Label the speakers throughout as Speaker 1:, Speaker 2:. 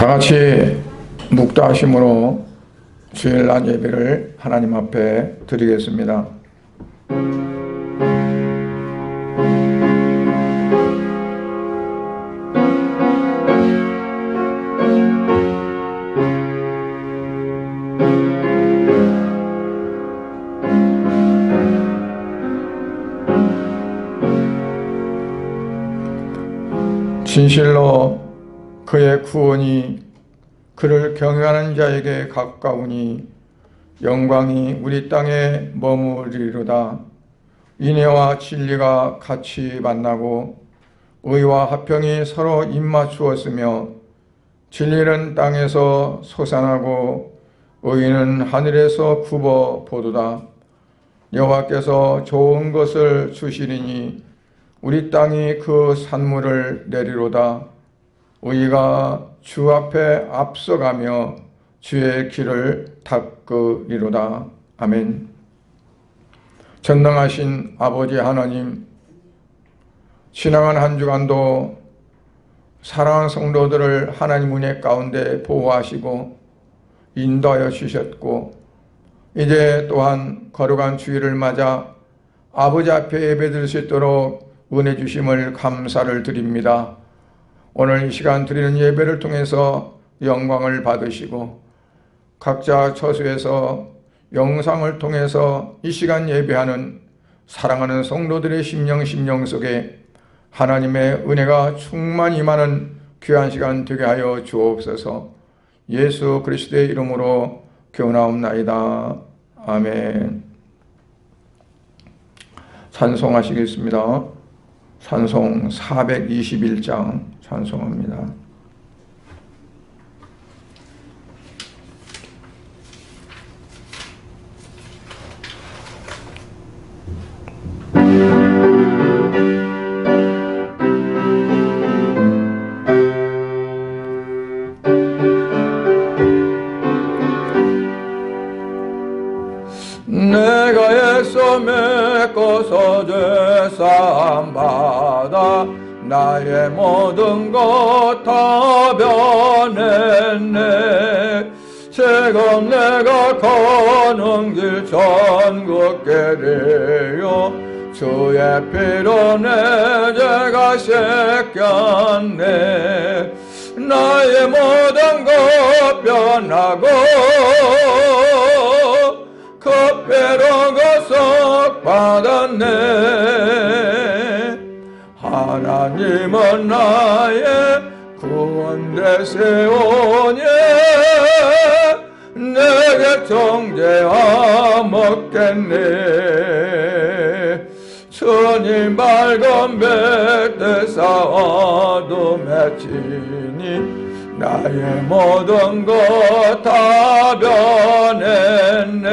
Speaker 1: 다 같이 묵다심으로 주일날 예배를 하나님 앞에 드리겠습니다. 진실로 그의 구원이 그를 경외하는 자에게 가까우니 영광이 우리 땅에 머무리로다. 인애와 진리가 같이 만나고 의와 화평이 서로 입맞추었으며 진리는 땅에서 솟아나고 의는 하늘에서 굽어 보도다. 여호와께서 좋은 것을 주시리니 우리 땅이 그 산물을 내리로다. 의가 주 앞에 앞서가며 주의 길을 닦으리로다. 아멘. 전능하신 아버지 하나님, 지나간 한 주간도 사랑하는 성도들을 하나님 은혜 가운데 보호하시고 인도하여 주셨고, 이제 또한 거룩한 주일을 맞아 아버지 앞에 예배드릴 수 있도록 은혜 주심을 감사를 드립니다. 오늘 이 시간 드리는 예배를 통해서 영광을 받으시고 각자 처소에서 영상을 통해서 이 시간 예배하는 사랑하는 성도들의 심령 속에 하나님의 은혜가 충만히 임하는 귀한 시간 되게 하여 주옵소서. 예수 그리스도의 이름으로 기원하옵나이다. 아멘. 찬송하시겠습니다. 찬송 421장 찬송합니다.
Speaker 2: 내가 애써 메꿔서 죄사함 받아 나의 모든 것 다 변했네. 지금 내가 가는 길 전국게 되어 주의 피로 내 죄가 씻겼네. 나의 모든 것 변하고 그 피로 구속 받았네. 하나님은 나의 구원 되시오니 내게 정죄함 없겠네. 주님 밝은 빛 뜨사 어둠에 지니 나의 모든 것 다 변했네.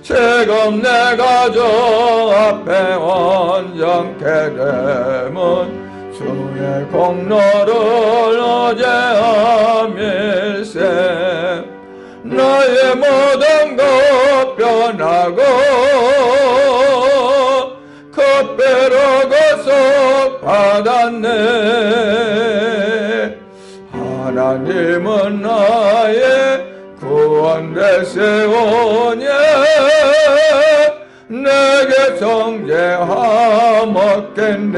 Speaker 2: 지금 내가 주 앞에 온전케 되면 주의 공로를 어제함일세. 나의 모든 것 변하고 그 피로 구속 받았네. 하나님은 나의 구원 되시오니 내게 정죄함 없겠네.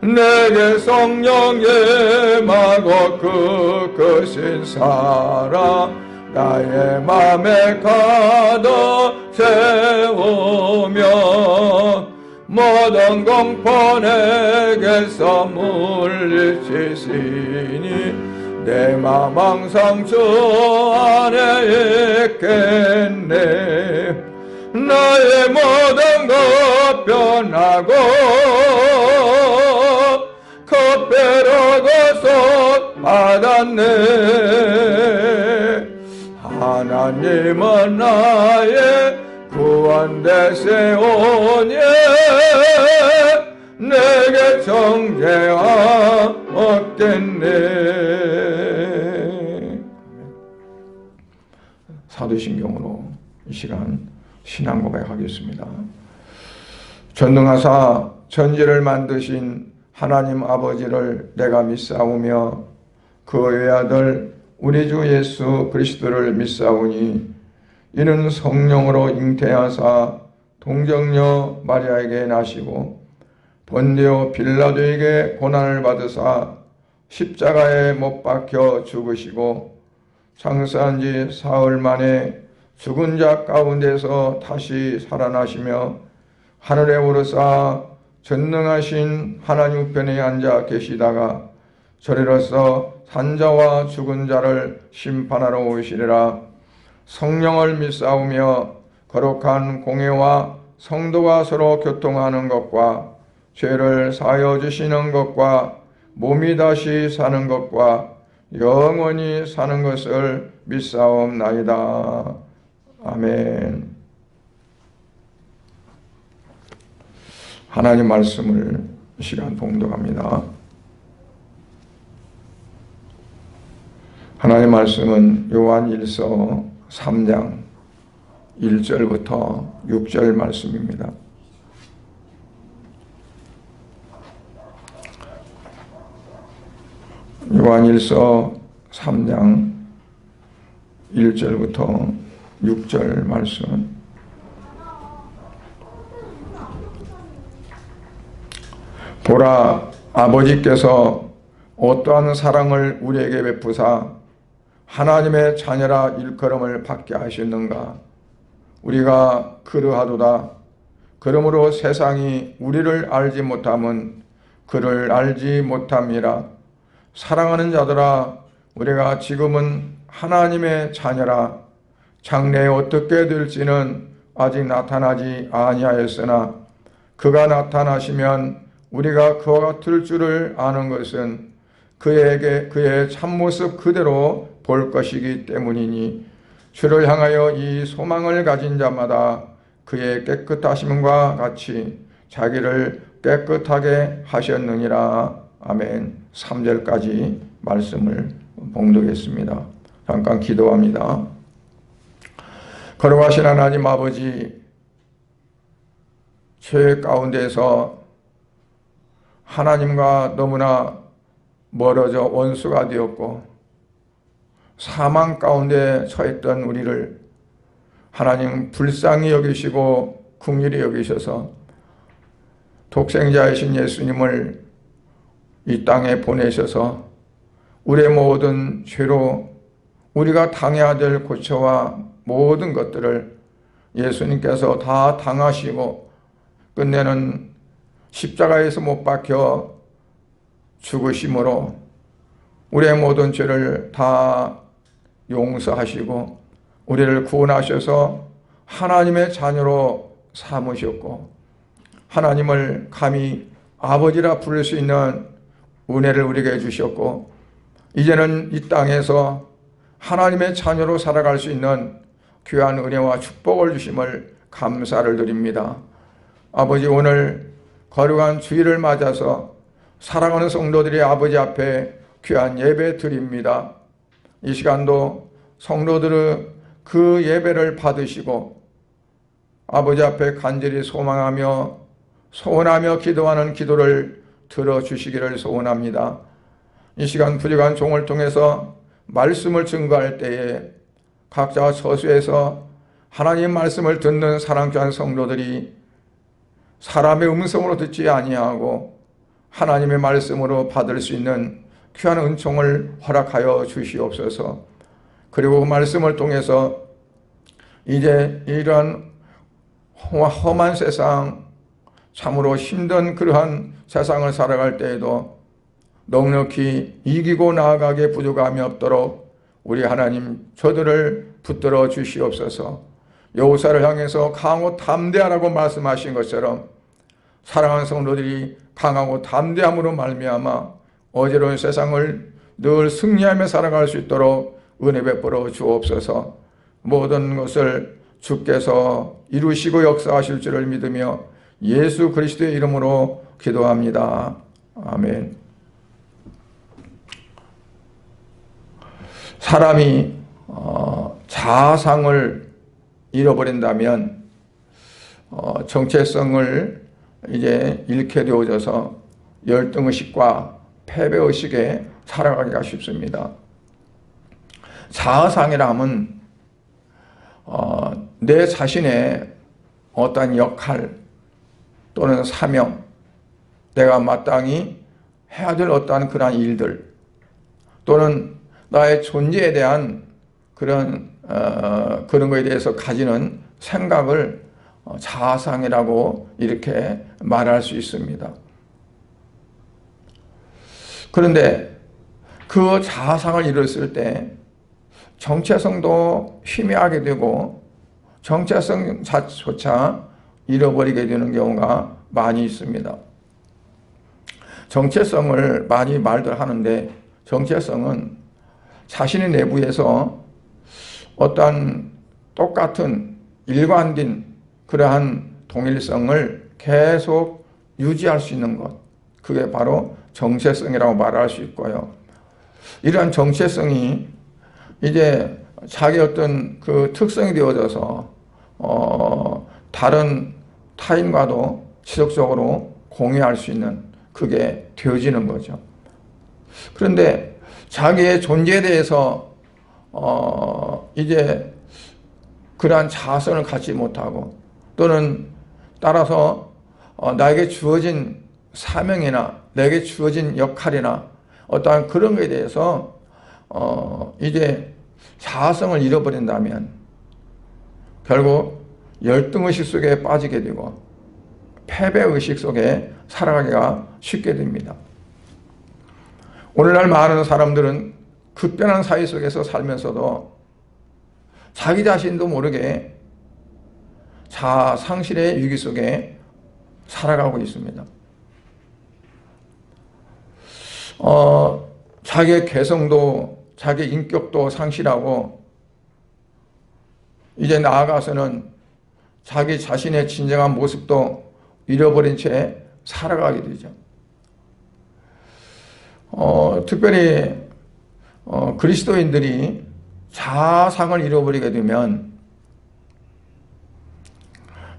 Speaker 2: 내게 성령 임하고 그 크신 사랑 나의 맘에 가득 채우며 모든 공포 내게서 물리치시니 내 맘 항상 주 안에 있겠네. 나의 모든 것 변하고 그 피로 구속 받았네. 하나님은 나의 구원 되시오니 내게 정죄함 없겠네.
Speaker 1: 사도신경으로 이 시간 신앙 고백하겠습니다. 전능하사 전지를 만드신 하나님 아버지를 내가 믿사오며 그 외아들 우리 주 예수 그리스도를 믿사오니 이는 성령으로 잉태하사 동정녀 마리아에게 나시고 본디오 빌라도에게 고난을 받으사 십자가에 못 박혀 죽으시고 장사한 지 사흘 만에 죽은 자 가운데서 다시 살아나시며 하늘에 오르사 전능하신 하나님 우편에 앉아 계시다가 저리로서 산자와 죽은 자를 심판하러 오시리라. 성령을 믿사오며 거룩한 공회와 성도가 서로 교통하는 것과 죄를 사하여 주시는 것과 몸이 다시 사는 것과 영원히 사는 것을 믿사옵나이다. 아멘. 하나님 말씀을 이 시간 봉독합니다. 하나님 말씀은 요한일서 3장 1절부터 6절 말씀입니다. 요한일서 3장 1절부터 6절 말씀. 보라, 아버지께서 어떠한 사랑을 우리에게 베푸사 하나님의 자녀라 일컬음을 받게 하셨는가. 우리가 그러하도다. 그러므로 세상이 우리를 알지 못함은 그를 알지 못함이라. 사랑하는 자들아, 우리가 지금은 하나님의 자녀라. 장래에 어떻게 될지는 아직 나타나지 아니하였으나 그가 나타나시면 우리가 그와 같을 줄을 아는 것은 그에게 그의 참모습 그대로 볼 것이기 때문이니 주를 향하여 이 소망을 가진 자마다 그의 깨끗하심과 같이 자기를 깨끗하게 하셨느니라. 아멘. 3절까지 말씀을 봉독했습니다. 잠깐 기도합니다. 거룩하신 하나님 아버지, 죄 가운데서 하나님과 너무나 멀어져 원수가 되었고 사망 가운데 처했던 우리를 하나님 불쌍히 여기시고 긍휼히 여기셔서 독생자이신 예수님을 이 땅에 보내셔서 우리의 모든 죄로 우리가 당해야 될 고초와 모든 것들을 예수님께서 다 당하시고 끝내는 십자가에서 못 박혀 죽으심으로 우리의 모든 죄를 다 용서하시고 우리를 구원하셔서 하나님의 자녀로 삼으셨고 하나님을 감히 아버지라 부를 수 있는 은혜를 우리에게 주셨고 이제는 이 땅에서 하나님의 자녀로 살아갈 수 있는 귀한 은혜와 축복을 주심을 감사를 드립니다. 아버지, 오늘 거룩한 주일을 맞아서 사랑하는 성도들이 아버지 앞에 귀한 예배 드립니다. 이 시간도 성도들은 그 예배를 받으시고 아버지 앞에 간절히 소망하며 소원하며 기도하는 기도를 들어주시기를 소원합니다. 이 시간 부족한 종을 통해서 말씀을 증거할 때에 각자 처소에서 하나님 말씀을 듣는 사랑귀한 성도들이 사람의 음성으로 듣지 아니하고 하나님의 말씀으로 받을 수 있는 귀한 은총을 허락하여 주시옵소서. 그리고 그 말씀을 통해서 이제 이러한 험한 세상, 참으로 힘든 그러한 세상을 살아갈 때에도 넉넉히 이기고 나아가게 부족함이 없도록 우리 하나님 저들을 붙들어 주시옵소서. 여호사를 향해서 강하고 담대하라고 말씀하신 것처럼 사랑하는 성도들이 강하고 담대함으로 말미암아 어지러운 세상을 늘 승리하며 살아갈 수 있도록 은혜 베풀어 주옵소서. 모든 것을 주께서 이루시고 역사하실 줄을 믿으며 예수 그리스도의 이름으로 기도합니다. 아멘. 사람이 자아상을 잃어버린다면 정체성을 이제 잃게 되어져서 열등의식과 패배의식에 살아가기가 쉽습니다. 자아상이라 하면 내 자신의 어떤 역할 또는 사명, 내가 마땅히 해야 될 어떠한 그러한 일들 또는 나의 존재에 대한 그런 거에 대해서 가지는 생각을 자아상이라고 이렇게 말할 수 있습니다. 그런데 그 자아상을 이뤘을 때 정체성도 희미하게 되고 정체성 자체조차 잃어버리게 되는 경우가 많이 있습니다. 정체성을 많이 말들 하는데 정체성은 자신의 내부에서 어떠한 똑같은 일관된 그러한 동일성을 계속 유지할 수 있는 것, 그게 바로 정체성이라고 말할 수 있고요. 이러한 정체성이 이제 자기 어떤 그 특성이 되어져서 다른 타인과도 지속적으로 공유할 수 있는 그게 되어지는 거죠. 그런데 자기의 존재에 대해서 이제 그러한 자아성을 갖지 못하고 또는 따라서 나에게 주어진 사명이나 내게 주어진 역할이나 어떠한 그런 것에 대해서 이제 자아성을 잃어버린다면 결국 열등의식 속에 빠지게 되고 패배의식 속에 살아가기가 쉽게 됩니다. 오늘날 많은 사람들은 급변한 사회 속에서 살면서도 자기 자신도 모르게 자아 상실의 위기 속에 살아가고 있습니다. 자기의 개성도 자기 인격도 상실하고 이제 나아가서는 자기 자신의 진정한 모습도 잃어버린 채 살아가게 되죠. 특별히 그리스도인들이 자아상을 잃어버리게 되면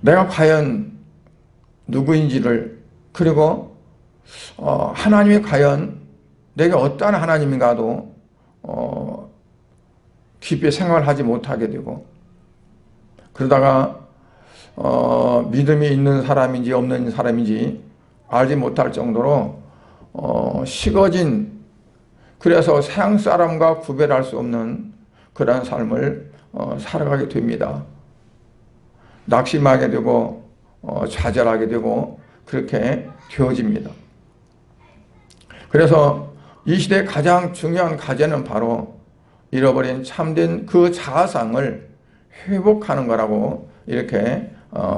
Speaker 1: 내가 과연 누구인지를 그리고 하나님이 과연 내게 어떠한 하나님인가도 깊이 생각을 하지 못하게 되고 그러다가 믿음이 있는 사람인지 없는 사람인지 알지 못할 정도로 식어진 그래서 세상 사람과 구별할 수 없는 그러한 삶을 살아가게 됩니다. 낙심하게 되고 좌절하게 되고 그렇게 되어집니다. 그래서 이 시대의 가장 중요한 과제는 바로 잃어버린 참된 그 자아상을 회복하는 거라고 이렇게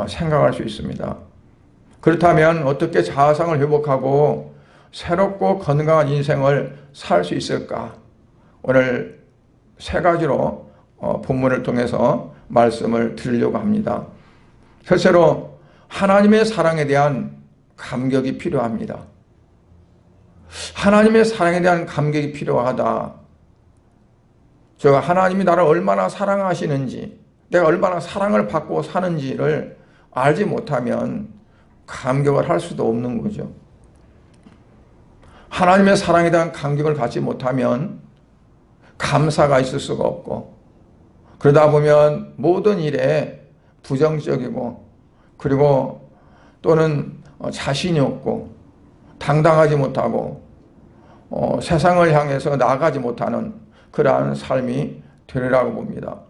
Speaker 1: 생각할 수 있습니다. 그렇다면 어떻게 자아상을 회복하고 새롭고 건강한 인생을 살 수 있을까? 오늘 세 가지로 본문을 통해서 말씀을 드리려고 합니다. 첫째로 하나님의 사랑에 대한 감격이 필요합니다. 하나님의 사랑에 대한 감격이 필요하다. 제가 하나님이 나를 얼마나 사랑하시는지 내가 얼마나 사랑을 받고 사는지를 알지 못하면 감격을 할 수도 없는 거죠. 하나님의 사랑에 대한 감격을 갖지 못하면 감사가 있을 수가 없고 그러다 보면 모든 일에 부정적이고 그리고 또는 자신이 없고 당당하지 못하고 세상을 향해서 나아가지 못하는 그러한 삶이 되리라고 봅니다.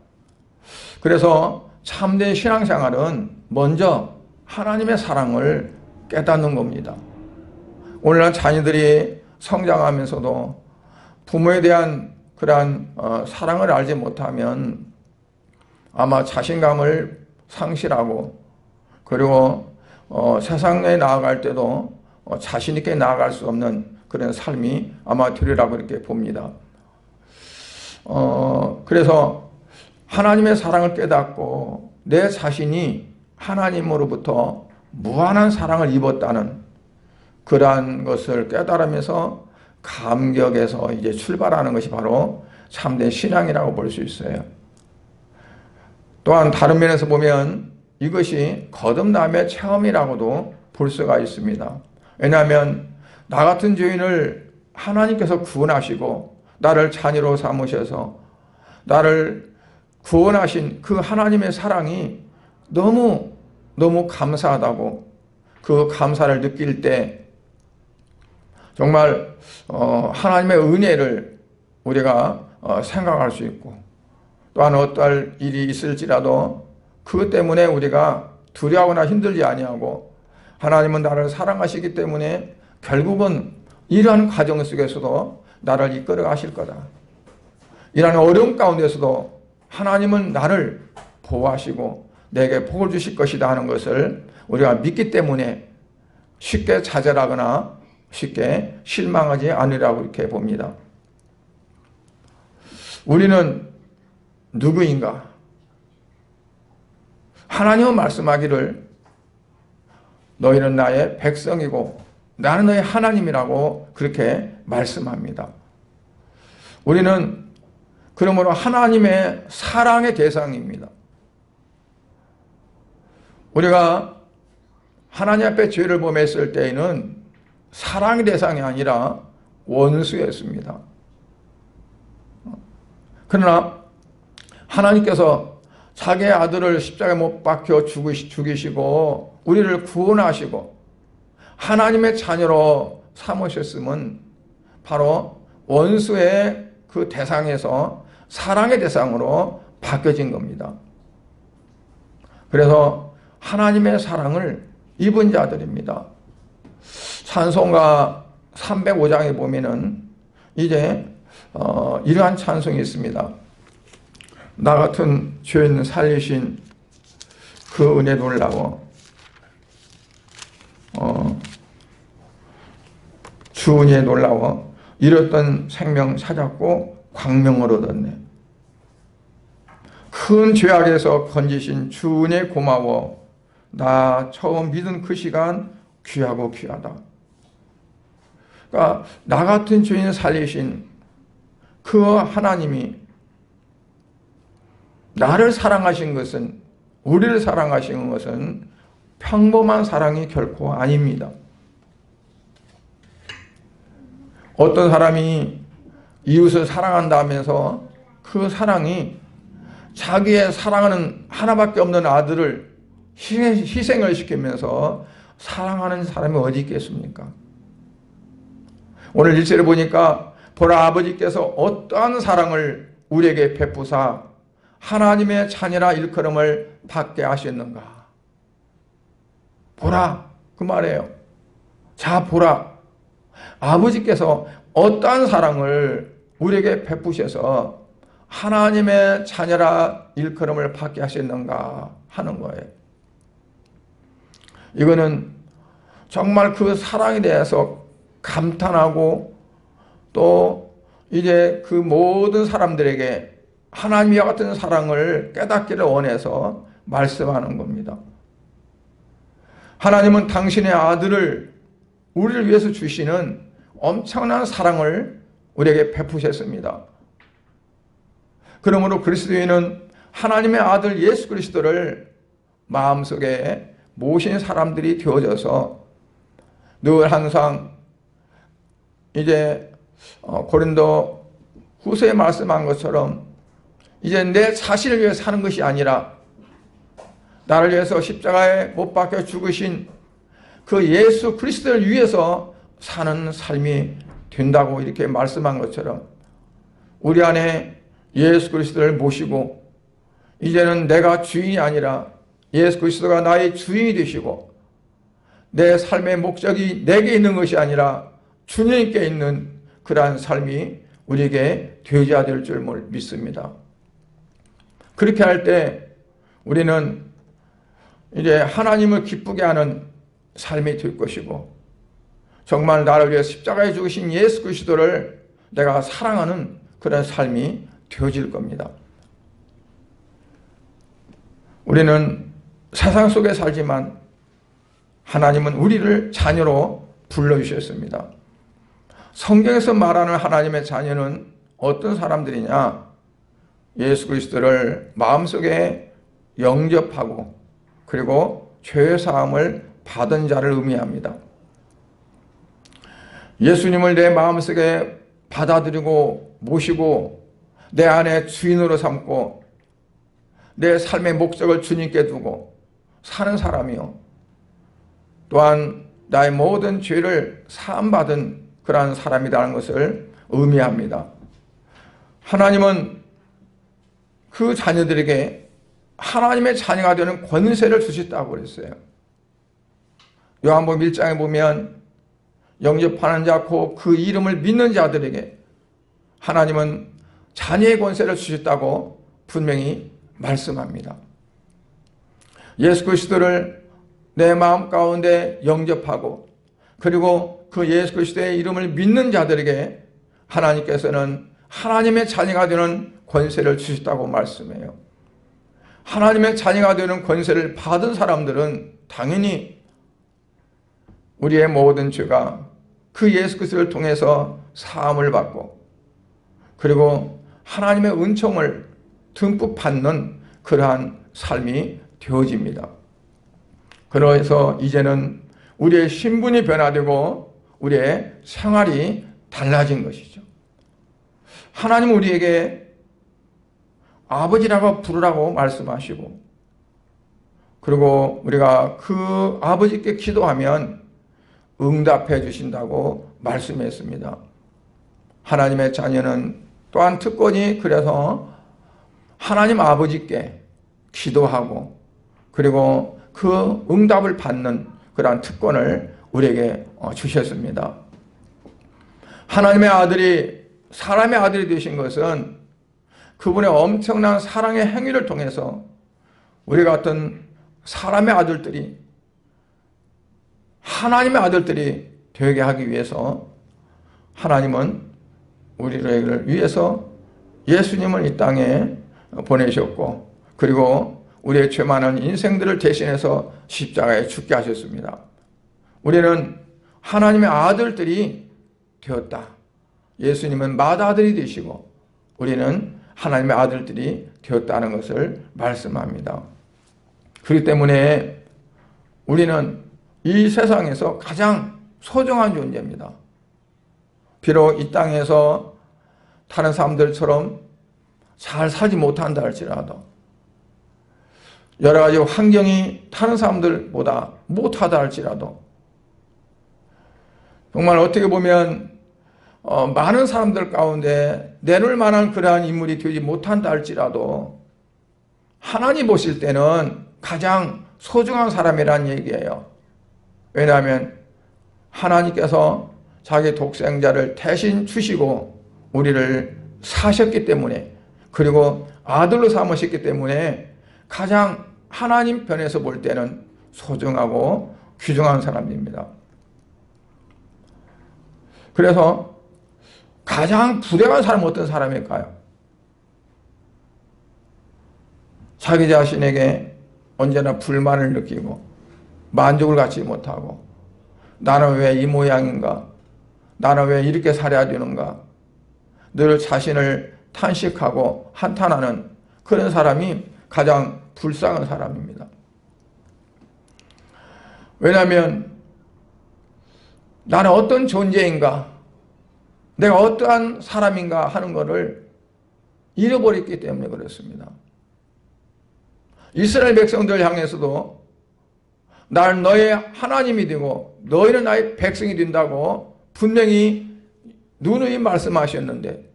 Speaker 1: 그래서 참된 신앙생활은 먼저 하나님의 사랑을 깨닫는 겁니다. 오늘날 자녀들이 성장하면서도 부모에 대한 그러한 사랑을 알지 못하면 아마 자신감을 상실하고 그리고 세상에 나아갈 때도 자신 있게 나아갈 수 없는 그런 삶이 아마 되리라고 이렇게 봅니다. 그래서 하나님의 사랑을 깨닫고 내 자신이 하나님으로부터 무한한 사랑을 입었다는 그러한 것을 깨달으면서 감격에서 이제 출발하는 것이 바로 참된 신앙이라고 볼 수 있어요. 또한 다른 면에서 보면 이것이 거듭남의 체험이라고도 볼 수가 있습니다. 왜냐하면 나 같은 죄인을 하나님께서 구원하시고 나를 자녀로 삼으셔서 나를 구원하신 그 하나님의 사랑이 너무 감사하다고, 그 감사를 느낄 때 정말 하나님의 은혜를 우리가 생각할 수 있고, 또한 어떠한 일이 있을지라도 그것 때문에 우리가 두려워하거나 힘들지 아니하고 하나님은 나를 사랑하시기 때문에 결국은 이러한 과정 속에서도 나를 이끌어 가실 거다. 이러한 어려움 가운데서도 하나님은 나를 보호하시고 내게 복을 주실 것이다 하는 것을 우리가 믿기 때문에 쉽게 좌절하거나 쉽게 실망하지 않으라고 이렇게 봅니다. 우리는 누구인가? 하나님은 말씀하기를 너희는 나의 백성이고 나는 너희 하나님이라고 그렇게 말씀합니다. 우리는 그러므로 하나님의 사랑의 대상입니다. 우리가 하나님 앞에 죄를 범했을 때에는 사랑의 대상이 아니라 원수였습니다. 그러나 하나님께서 자기의 아들을 십자가에 못 박혀 죽이시고 우리를 구원하시고 하나님의 자녀로 삼으셨음은 바로 원수의 그 대상에서 사랑의 대상으로 바뀌어진 겁니다. 그래서 하나님의 사랑을 입은 자들입니다. 찬송가 305장에 보면은 이제 이러한 찬송이 있습니다. 나 같은 죄인 살리신 그 은혜 놀라워 주 은혜 놀라워 잃었던 생명 찾았고 광명을 얻었네. 큰 죄악에서 건지신 주 은혜 고마워 나 처음 믿은 그 시간 귀하고 귀하다. 그러니까 나 같은 죄인 살리신 그 하나님이 나를 사랑하신 것은, 우리를 사랑하신 것은 평범한 사랑이 결코 아닙니다. 어떤 사람이 이웃을 사랑한다 하면서 그 사랑이 자기의 사랑하는 하나밖에 없는 아들을 희생을 시키면서 사랑하는 사람이 어디 있겠습니까? 오늘 1절에 보니까 보라 아버지께서 어떠한 사랑을 우리에게 베푸사 하나님의 자녀라 일컬음을 받게 하셨는가. 보라 그 말이에요. 자 보라 아버지께서 어떠한 사랑을 우리에게 베푸셔서 하나님의 자녀라 일컬음을 받게 하셨는가 하는 거예요. 이거는 정말 그 사랑에 대해서 감탄하고 또 이제 그 모든 사람들에게 하나님과 같은 사랑을 깨닫기를 원해서 말씀하는 겁니다. 하나님은 당신의 아들을 우리를 위해서 주시는 엄청난 사랑을 우리에게 베푸셨습니다. 그러므로 그리스도인은 하나님의 아들 예수 그리스도를 마음속에 모신 사람들이 되어져서 늘 항상 이제 고린도 후서에 말씀한 것처럼 이제 내 자신을 위해 사는 것이 아니라 나를 위해서 십자가에 못 박혀 죽으신 그 예수 그리스도를 위해서 사는 삶이 된다고 이렇게 말씀한 것처럼 우리 안에 예수 그리스도를 모시고 이제는 내가 주인이 아니라 예수 그리스도가 나의 주인이 되시고 내 삶의 목적이 내게 있는 것이 아니라 주님께 있는 그러한 삶이 우리에게 되어야 될 줄 믿습니다. 그렇게 할 때 우리는 이제 하나님을 기쁘게 하는 삶이 될 것이고 정말 나를 위해 십자가에 죽으신 예수 그리스도를 내가 사랑하는 그런 삶이 되어질 겁니다. 우리는 세상 속에 살지만 하나님은 우리를 자녀로 불러주셨습니다. 성경에서 말하는 하나님의 자녀는 어떤 사람들이냐? 예수 그리스도를 마음속에 영접하고 그리고 죄 사함을 받은 자를 의미합니다. 예수님을 내 마음속에 받아들이고 모시고 내 안에 주인으로 삼고 내 삶의 목적을 주님께 두고 사는 사람이요. 또한 나의 모든 죄를 사함받은 그러한 사람이라는 것을 의미합니다. 하나님은 그 자녀들에게 하나님의 자녀가 되는 권세를 주셨다고 그랬어요. 요한복음 1장에 보면 영접하는 자 곧 그 이름을 믿는 자들에게 하나님은 자녀의 권세를 주셨다고 분명히 말씀합니다. 예수 그리스도를 내 마음 가운데 영접하고 그리고 그 예수 그리스도의 이름을 믿는 자들에게 하나님께서는 하나님의 자녀가 되는 권세를 주셨다고 말씀해요. 하나님의 자녀가 되는 권세를 받은 사람들은 당연히 우리의 모든 죄가 그 예수 그리스도를 통해서 사함을 받고 그리고 하나님의 은총을 듬뿍 받는 그러한 삶이 되어집니다. 그래서 이제는 우리의 신분이 변화되고 우리의 생활이 달라진 것이죠. 하나님은 우리에게 아버지라고 부르라고 말씀하시고 그리고 우리가 그 아버지께 기도하면 응답해 주신다고 말씀했습니다. 하나님의 자녀는 또한 특권이 그래서 하나님 아버지께 기도하고 그리고 그 응답을 받는 그러한 특권을 우리에게 주셨습니다. 하나님의 아들이 사람의 아들이 되신 것은 그분의 엄청난 사랑의 행위를 통해서 우리 같은 사람의 아들들이 하나님의 아들들이 되게 하기 위해서 하나님은 우리를 위해서 예수님을 이 땅에 보내셨고 그리고 우리의 죄 많은 인생들을 대신해서 십자가에 죽게 하셨습니다. 우리는 하나님의 아들들이 되었다. 예수님은 맏아들이 되시고 우리는 하나님의 아들들이 되었다는 것을 말씀합니다. 그렇기 때문에 우리는 이 세상에서 가장 소중한 존재입니다. 비록 이 땅에서 다른 사람들처럼 잘 살지 못한다 할지라도 여러 가지 환경이 다른 사람들보다 못하다 할지라도 정말 어떻게 보면 많은 사람들 가운데 내놓을 만한 그러한 인물이 되지 못한다 할지라도 하나님 보실 때는 가장 소중한 사람이라는 얘기예요. 왜냐하면 하나님께서 자기 독생자를 대신 주시고 우리를 사셨기 때문에 그리고 아들로 삼으셨기 때문에 가장 하나님 편에서 볼 때는 소중하고 귀중한 사람입니다. 그래서 가장 불행한 사람은 어떤 사람일까요? 자기 자신에게 언제나 불만을 느끼고 만족을 갖지 못하고 나는 왜 이 모양인가? 나는 왜 이렇게 살아야 되는가? 늘 자신을 탄식하고 한탄하는 그런 사람이 가장 불쌍한 사람입니다. 왜냐하면 나는 어떤 존재인가? 내가 어떠한 사람인가 하는 것을 잃어버렸기 때문에 그렇습니다. 이스라엘 백성들 향해서도 나는 너의 하나님이 되고 너희는 나의 백성이 된다고 분명히 누누이 말씀하셨는데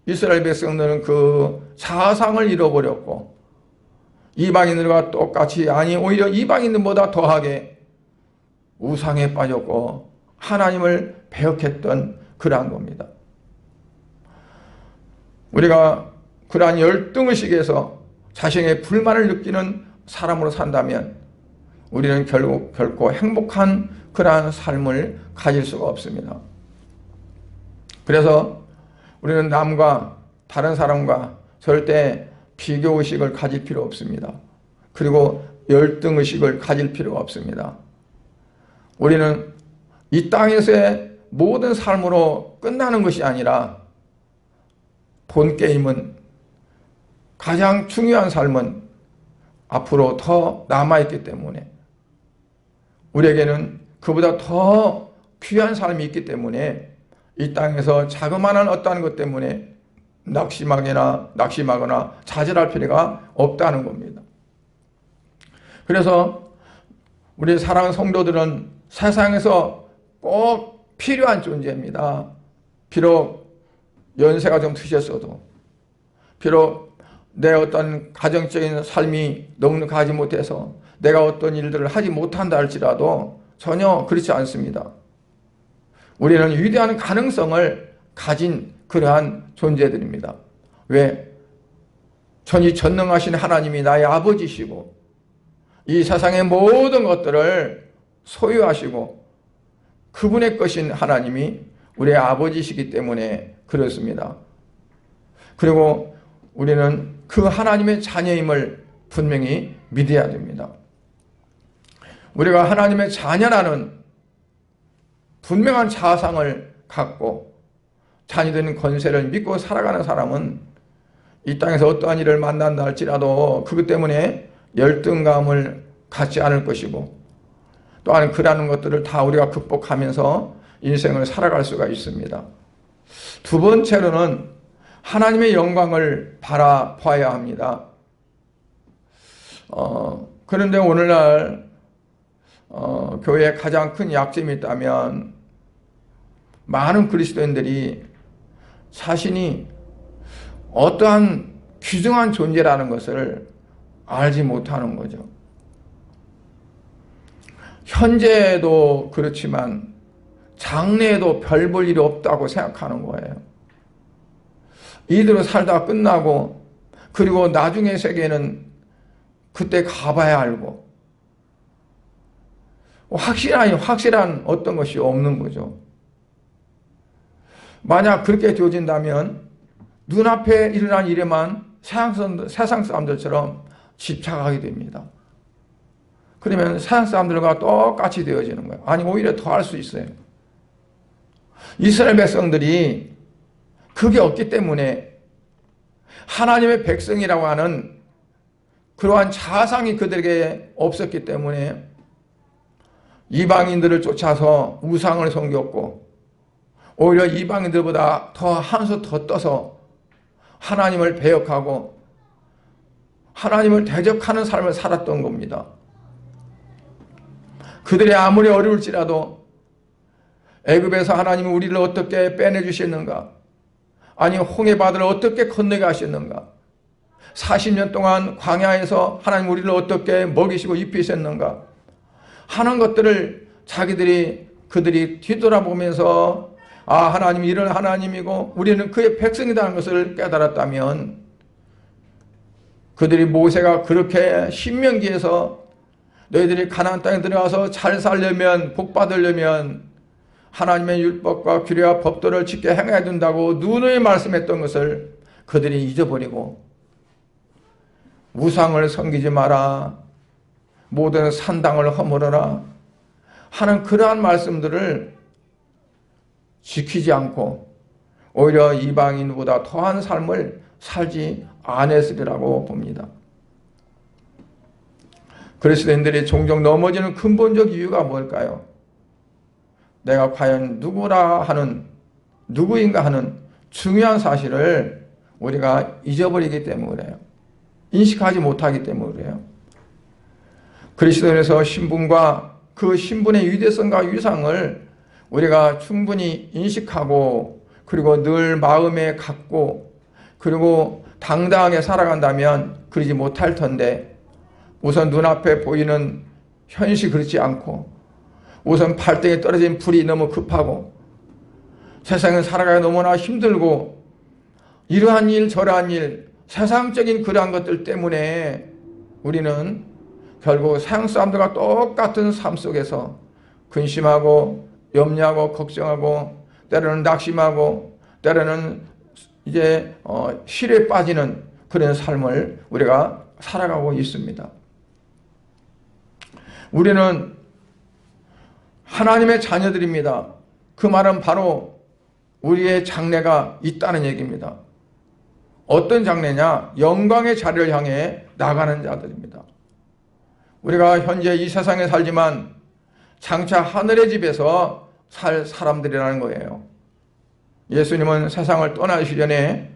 Speaker 1: 이스라엘 백성들은 그 사상을 잃어버렸고 이방인들과 똑같이 아니 오히려 이방인들보다 더하게 우상에 빠졌고 하나님을 배역했던 그러한 겁니다. 우리가 그러한 열등의식에서 자신의 불만을 느끼는 사람으로 산다면 우리는 결코 행복한 그러한 삶을 가질 수가 없습니다. 그래서 우리는 남과 다른 사람과 절대 비교의식을 가질 필요 없습니다. 그리고 열등의식을 가질 필요가 없습니다. 우리는 이 땅에서의 모든 삶으로 끝나는 것이 아니라 본 게임은 가장 중요한 삶은 앞으로 더 남아있기 때문에 우리에게는 그보다 더 귀한 삶이 있기 때문에 이 땅에서 자그마한 어떠한 것 때문에 낙심하거나 좌절할 필요가 없다는 겁니다. 그래서 우리 사랑하는 성도들은 세상에서 꼭 필요한 존재입니다. 비록 연세가 좀 드셨어도, 비록 내 어떤 가정적인 삶이 넉넉하지 못해서 내가 어떤 일들을 하지 못한다 할지라도 전혀 그렇지 않습니다. 우리는 위대한 가능성을 가진 그러한 존재들입니다. 왜? 전지전능하신 하나님이 나의 아버지시고 이 세상의 모든 것들을 소유하시고 그분의 것인 하나님이 우리의 아버지시기 때문에 그렇습니다. 그리고 우리는 그 하나님의 자녀임을 분명히 믿어야 됩니다. 우리가 하나님의 자녀라는 분명한 자상을 갖고 자녀된 권세를 믿고 살아가는 사람은 이 땅에서 어떠한 일을 만난다 할지라도 그것 때문에 열등감을 갖지 않을 것이고 또한 그러한 것들을 다 우리가 극복하면서 인생을 살아갈 수가 있습니다. 두 번째로는 하나님의 영광을 바라봐야 합니다. 그런데 오늘날 교회에 가장 큰 약점이 있다면 많은 그리스도인들이 자신이 어떠한 귀중한 존재라는 것을 알지 못하는 거죠. 현재도 그렇지만 장래에도 별 볼 일이 없다고 생각하는 거예요. 이대로 살다 끝나고 그리고 나중의 세계는 그때 가봐야 알고 확실한 어떤 것이 없는 거죠. 만약 그렇게 되어진다면 눈앞에 일어난 일에만 세상 사람들처럼 집착하게 됩니다. 그러면 세상 사람들과 똑같이 되어지는 거예요. 아니 오히려 더 할 수 있어요. 이스라엘 백성들이 그게 없기 때문에 하나님의 백성이라고 하는 그러한 자상이 그들에게 없었기 때문에 이방인들을 쫓아서 우상을 섬겼고 오히려 이방인들보다 더 한 수 더 떠서 하나님을 배역하고 하나님을 대적하는 삶을 살았던 겁니다. 그들이 아무리 어려울지라도 애굽에서 하나님이 우리를 어떻게 빼내주셨는가, 아니 홍해바다를 어떻게 건너게 하셨는가, 40년 동안 광야에서 하나님 우리를 어떻게 먹이시고 입히셨는가 하는 것들을 그들이 뒤돌아보면서 하나님이 이런 하나님이고 우리는 그의 백성이라는 것을 깨달았다면 그들이 모세가 그렇게 신명기에서 너희들이 가나안 땅에 들어가서 잘 살려면 복 받으려면 하나님의 율법과 규례와 법도를 지켜 행해야 된다고 누누이 말씀했던 것을 그들이 잊어버리고 우상을 섬기지 마라, 모든 산당을 허물어라 하는 그러한 말씀들을 지키지 않고 오히려 이방인보다 더한 삶을 살지 않았으리라고 봅니다. 그리스도인들이 종종 넘어지는 근본적 이유가 뭘까요? 내가 과연 누구인가 하는 중요한 사실을 우리가 잊어버리기 때문에 그래요. 인식하지 못하기 때문에 그래요. 그리스도인에서 신분과 그 신분의 위대성과 위상을 우리가 충분히 인식하고 그리고 늘 마음에 갖고 그리고 당당하게 살아간다면 그러지 못할 텐데 우선 눈앞에 보이는 현실이 그렇지 않고 우선 발등에 떨어진 불이 너무 급하고 세상을 살아가기 너무나 힘들고 이러한 일 저러한 일 세상적인 그러한 것들 때문에 우리는 결국 세상 사람들과 똑같은 삶 속에서 근심하고 염려하고 걱정하고 때로는 낙심하고 때로는 이제 실에 빠지는 그런 삶을 우리가 살아가고 있습니다. 우리는 하나님의 자녀들입니다. 그 말은 바로 우리의 장래가 있다는 얘기입니다. 어떤 장래냐? 영광의 자리를 향해 나가는 자들입니다. 우리가 현재 이 세상에 살지만 장차 하늘의 집에서 살 사람들이라는 거예요. 예수님은 세상을 떠나시기 전에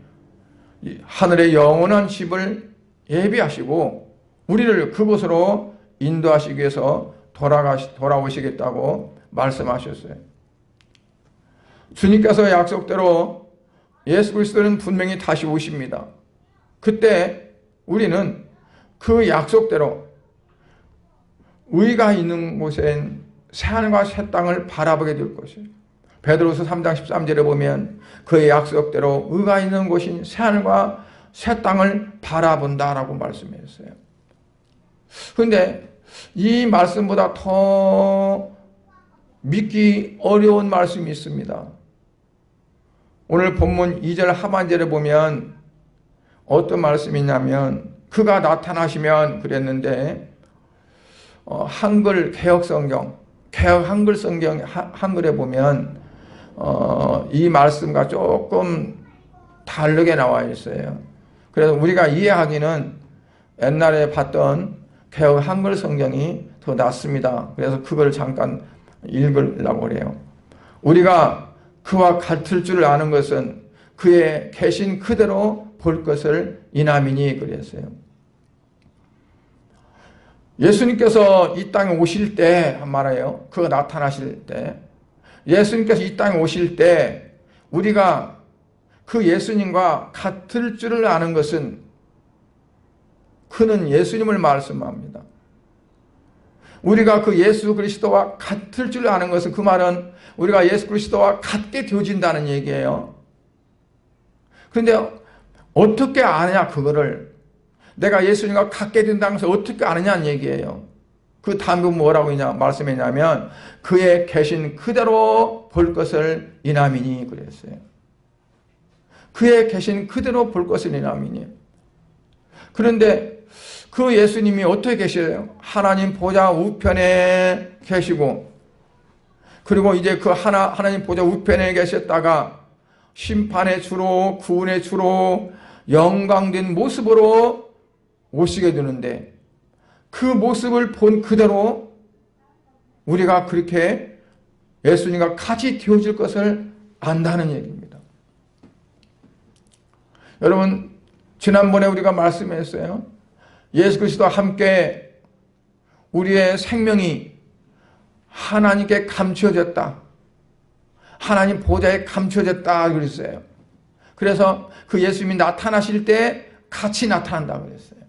Speaker 1: 하늘의 영원한 집을 예비하시고 우리를 그곳으로 인도하시기 위해서 돌아오시겠다고 말씀하셨어요. 주님께서 약속대로 예수 그리스도는 분명히 다시 오십니다. 그때 우리는 그 약속대로 의가 있는 곳엔 새하늘과 새 땅을 바라보게 될 것이에요. 베드로서 3장 13절에 보면 그의 약속대로 의가 있는 곳인 새하늘과 새 땅을 바라본다라고 말씀했어요. 그런데 이 말씀보다 더 믿기 어려운 말씀이 있습니다. 오늘 본문 2절 하반절에 보면 어떤 말씀이냐면 그가 나타나시면 그랬는데 한글 개혁 성경, 개혁 한글 성경 한글에 보면 이 말씀과 조금 다르게 나와 있어요. 그래서 우리가 이해하기는 옛날에 봤던 개혁 한글 성경이 더 낫습니다. 그래서 그걸 잠깐 읽으려고 그래요. 우리가 그와 같을 줄 아는 것은 그의 계신 그대로 볼 것을 이남이니 그랬어요. 예수님께서 이 땅에 오실 때 말해요. 그가 나타나실 때 예수님께서 이 땅에 오실 때 우리가 그 예수님과 같을 줄을 아는 것은 그는 예수님을 말씀합니다. 우리가 그 예수 그리스도와 같을 줄 아는 것은 그 말은 우리가 예수 그리스도와 같게 되어진다는 얘기예요. 그런데 어떻게 아느냐 그거를 내가 예수님과 같게 된다는 것을 어떻게 아느냐는 얘기예요. 그 다음은 뭐라고 말씀했냐면 그의 계신 그대로 볼 것을 이남이니 그랬어요. 그의 계신 그대로 볼 것을 이남이니. 그런데 그 예수님이 어떻게 계셔요? 하나님 보좌 우편에 계시고 그리고 이제 그 하나님 보좌 우편에 계셨다가 심판의 주로 구원의 주로 영광된 모습으로 오시게 되는데 그 모습을 본 그대로 우리가 그렇게 예수님과 같이 되어질 것을 안다는 얘기입니다. 여러분 지난번에 우리가 말씀했어요. 예수 그리스도와 함께 우리의 생명이 하나님께 감추어졌다. 하나님 보좌에 감추어졌다 그랬어요. 그래서 그 예수님이 나타나실 때 같이 나타난다고 그랬어요.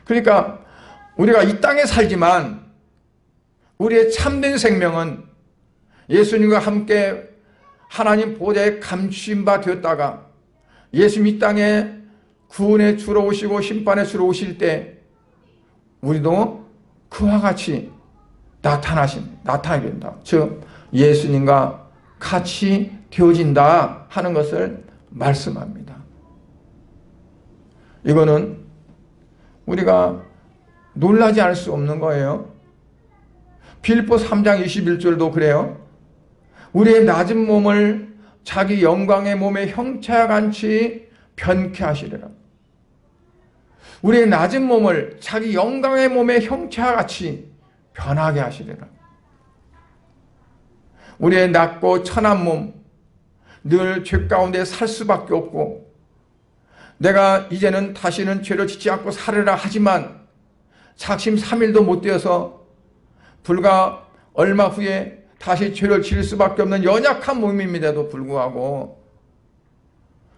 Speaker 1: 그러니까 우리가 이 땅에 살지만 우리의 참된 생명은 예수님과 함께 하나님 보좌에 감추임 바 되었다가 예수님 이 땅에 구원의 주로 오시고 심판의 주로 오실 때 우리도 그와 같이 나타나게 된다. 즉 예수님과 같이 되어진다 하는 것을 말씀합니다. 이거는 우리가 놀라지 않을 수 없는 거예요. 빌립보 3장 21절도 그래요. 우리의 낮은 몸을 자기 영광의 몸의 형체와 같이 변케 하시리라. 우리의 낮은 몸을 자기 영광의 몸의 형체와 같이 변하게 하시리라. 우리의 낮고 천한 몸, 늘 죄 가운데 살 수밖에 없고 내가 이제는 다시는 죄를 짓지 않고 살으라 하지만 작심 3일도 못 되어서 불과 얼마 후에 다시 죄를 지을 수밖에 없는 연약한 몸임에도 불구하고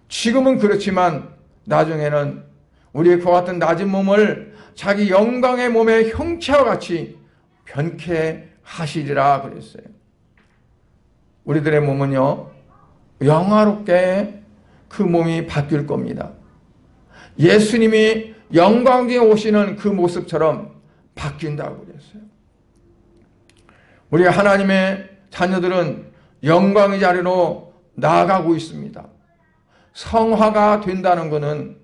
Speaker 1: 지금은 그렇지만 나중에는 우리의 그와 같은 낮은 몸을 자기 영광의 몸의 형체와 같이 변케 하시리라 그랬어요. 우리들의 몸은요 영화롭게 그 몸이 바뀔 겁니다. 예수님이 영광에 오시는 그 모습처럼 바뀐다고 그랬어요. 우리 하나님의 자녀들은 영광의 자리로 나아가고 있습니다. 성화가 된다는 것은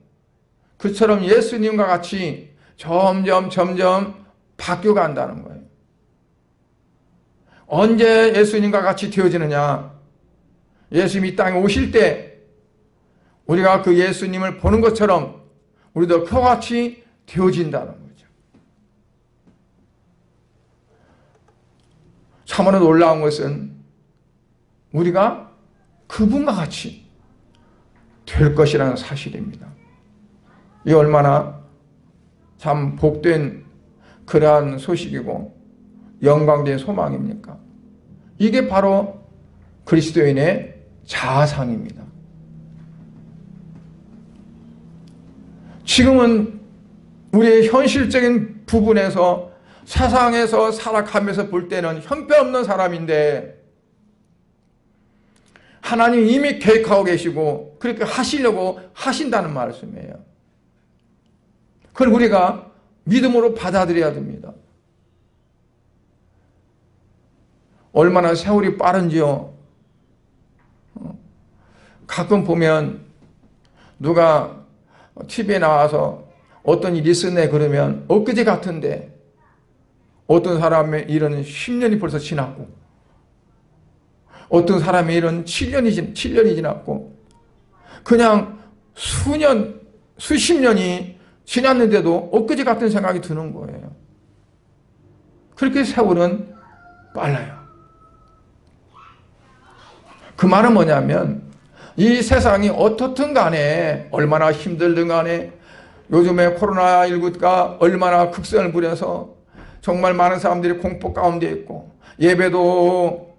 Speaker 1: 그처럼 예수님과 같이 점점 바뀌어간다는 거예요. 언제 예수님과 같이 되어지느냐? 예수님이 이 땅에 오실 때 우리가 그 예수님을 보는 것처럼 우리도 그와 같이 되어진다는 거죠. 참으로 놀라운 것은 우리가 그분과 같이 될 것이라는 사실입니다. 이 얼마나 참 복된 그러한 소식이고 영광된 소망입니까? 이게 바로 그리스도인의 자아상입니다. 지금은 우리의 현실적인 부분에서 세상에서 살아가면서 볼 때는 형편없는 사람인데 하나님이 이미 계획하고 계시고 그렇게 하시려고 하신다는 말씀이에요. 그걸 우리가 믿음으로 받아들여야 됩니다. 얼마나 세월이 빠른지요. 가끔 보면 누가 TV에 나와서 어떤 일이 있었네 그러면 엊그제 같은데 어떤 사람의 일은 10년이 벌써 지났고 어떤 사람의 일은 7년이 지났고 그냥 수십 년이 지났는데도 엊그제 같은 생각이 드는 거예요. 그렇게 세월은 빨라요. 그 말은 뭐냐면 이 세상이 어떻든 간에 얼마나 힘들든 간에 요즘에 코로나19가 얼마나 극성을 부려서 정말 많은 사람들이 공포 가운데 있고 예배도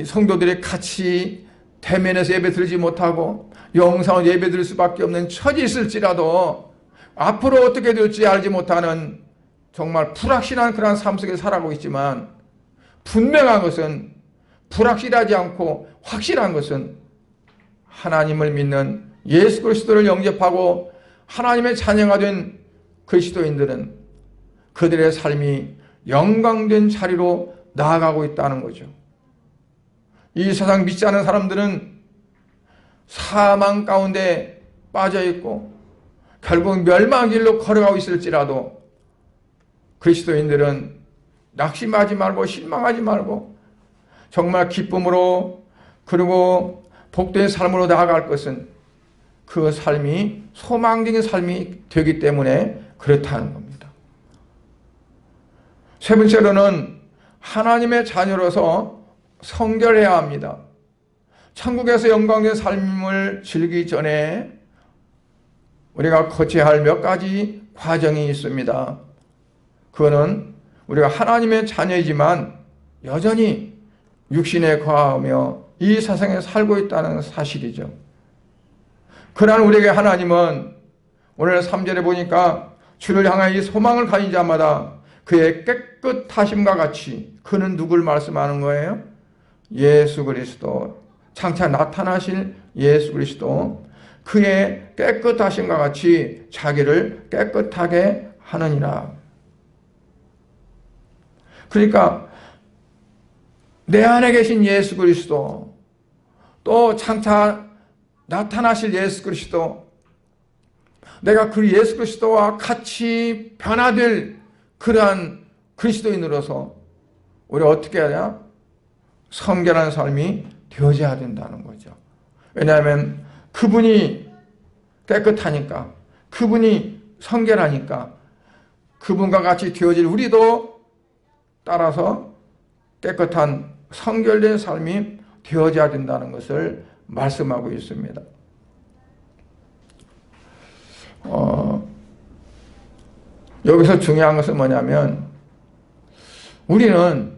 Speaker 1: 성도들이 같이 대면에서 예배 드리지 못하고 영상으로 예배 드릴 수밖에 없는 처지 있을지라도 앞으로 어떻게 될지 알지 못하는 정말 불확실한 그런 삶 속에 살아가고 있지만 분명한 것은 불확실하지 않고 확실한 것은 하나님을 믿는 예수 그리스도를 영접하고 하나님의 자녀가 된 그리스도인들은 그들의 삶이 영광된 자리로 나아가고 있다는 거죠. 이 세상 믿지 않은 사람들은 사망 가운데 빠져 있고 결국 멸망의 길로 걸어가고 있을지라도 그리스도인들은 낙심하지 말고 실망하지 말고 정말 기쁨으로 그리고 복된 삶으로 나아갈 것은 그 삶이 소망적인 삶이 되기 때문에 그렇다는 겁니다. 세 번째로는 하나님의 자녀로서 성결해야 합니다. 천국에서 영광된 삶을 즐기기 전에 우리가 거쳐야 할 몇 가지 과정이 있습니다. 그거는 우리가 하나님의 자녀이지만 여전히 육신에 거하며 이 세상에 살고 있다는 사실이죠. 그러한 우리에게 하나님은 오늘 3절에 보니까 주를 향하여 이 소망을 가진 자마다 그의 깨끗하심과 같이 그는 누굴 말씀하는 거예요? 예수 그리스도, 장차 나타나실 예수 그리스도, 그의 깨끗하심과 같이 자기를 깨끗하게 하느니라. 그러니까 내 안에 계신 예수 그리스도, 또 장차 나타나실 예수 그리스도, 내가 그 예수 그리스도와 같이 변화될 그러한 그리스도인으로서 우리 어떻게 해야 성결한 삶이 되어져야 된다는 거죠. 왜냐하면 그분이 깨끗하니까, 그분이 성결하니까 그분과 같이 되어질 우리도 따라서 깨끗한 성결된 삶이 되어져야 된다는 것을 말씀하고 있습니다. 여기서 중요한 것은 뭐냐면 우리는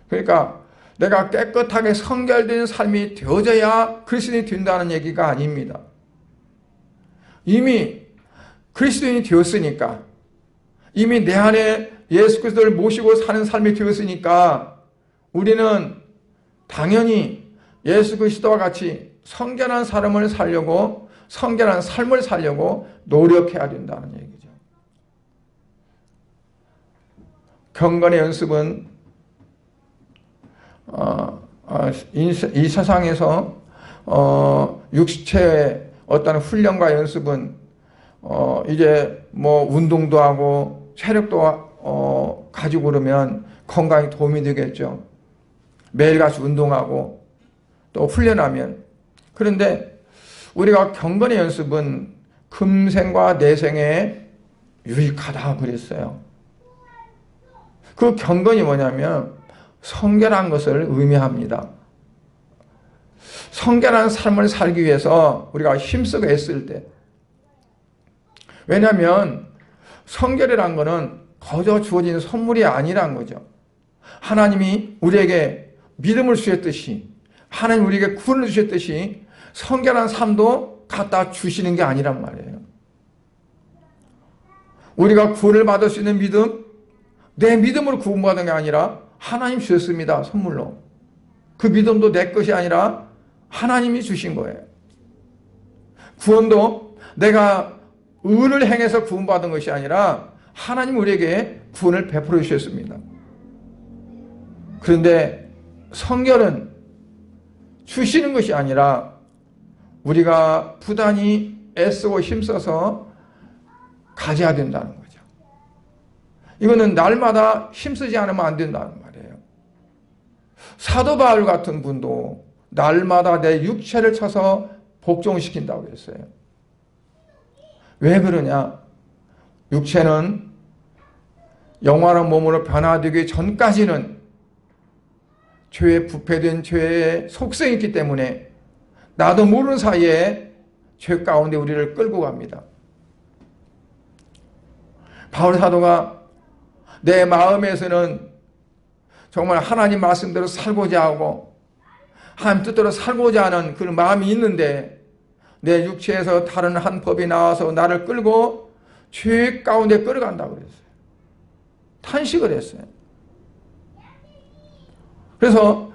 Speaker 1: 그러니까 내가 깨끗하게 성결된 삶이 되어져야 그리스도인이 된다는 얘기가 아닙니다. 이미 그리스도인이 되었으니까, 이미 내 안에 예수 그리스도를 모시고 사는 삶이 되었으니까 우리는 당연히 예수 그리스도와 같이 성결한 삶을 살려고, 성결한 삶을 살려고 노력해야 된다는 얘기죠. 경건의 연습은 이 세상에서 육체의 어떤 훈련과 연습은 이제 뭐 운동도 하고 체력도 가지고 그러면 건강에 도움이 되겠죠. 매일같이 운동하고 또 훈련하면. 그런데 우리가 경건의 연습은 금생과 내생에 유익하다 그랬어요. 그 경건이 뭐냐면 성결한 것을 의미합니다. 성결한 삶을 살기 위해서 우리가 힘쓰고 애쓸 때, 왜냐하면 성결이란 것은 거저 주어진 선물이 아니란 거죠. 하나님이 우리에게 믿음을 주셨듯이, 하나님 우리에게 구원을 주셨듯이 성결한 삶도 갖다 주시는 게 아니란 말이에요. 우리가 구원을 받을 수 있는 믿음, 내 믿음으로 구원받은 게 아니라 하나님 주셨습니다. 선물로. 그 믿음도 내 것이 아니라 하나님이 주신 거예요. 구원도 내가 의를 행해서 구원받은 것이 아니라 하나님 우리에게 구원을 베풀어 주셨습니다. 그런데 성결은 주시는 것이 아니라 우리가 부단히 애쓰고 힘써서 가져야 된다는 거죠. 이거는 날마다 힘쓰지 않으면 안 된다는 말이에요. 사도 바울 같은 분도 날마다 내 육체를 쳐서 복종시킨다고 했어요. 왜 그러냐? 육체는 영원한 몸으로 변화되기 전까지는 죄에 부패된 죄의 속성이 있기 때문에 나도 모르는 사이에 죄 가운데 우리를 끌고 갑니다. 바울 사도가 내 마음에서는 정말 하나님 말씀대로 살고자 하고 하나님 뜻대로 살고자 하는 그런 마음이 있는데 내 육체에서 다른 한 법이 나와서 나를 끌고 죄 가운데 끌어간다고 그랬어요. 탄식을 했어요. 그래서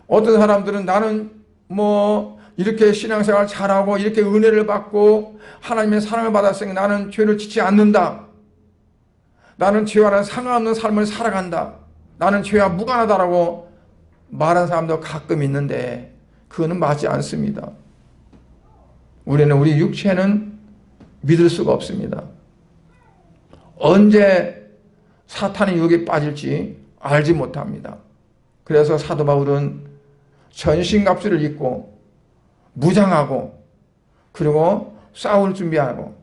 Speaker 1: 어떤 사람들은 나는 이렇게 신앙생활 잘하고 이렇게 은혜를 받고 하나님의 사랑을 받았으니 나는 죄를 짓지 않는다. 나는 죄와는 상관없는 삶을 살아간다. 나는 죄와 무관하다라고 말하는 사람도 가끔 있는데 그거는 맞지 않습니다. 우리 육체는 믿을 수가 없습니다. 언제 사탄의 유혹에 빠질지 알지 못합니다. 그래서 사도 바울은 전신갑주를 입고 무장하고 그리고 싸울 준비하고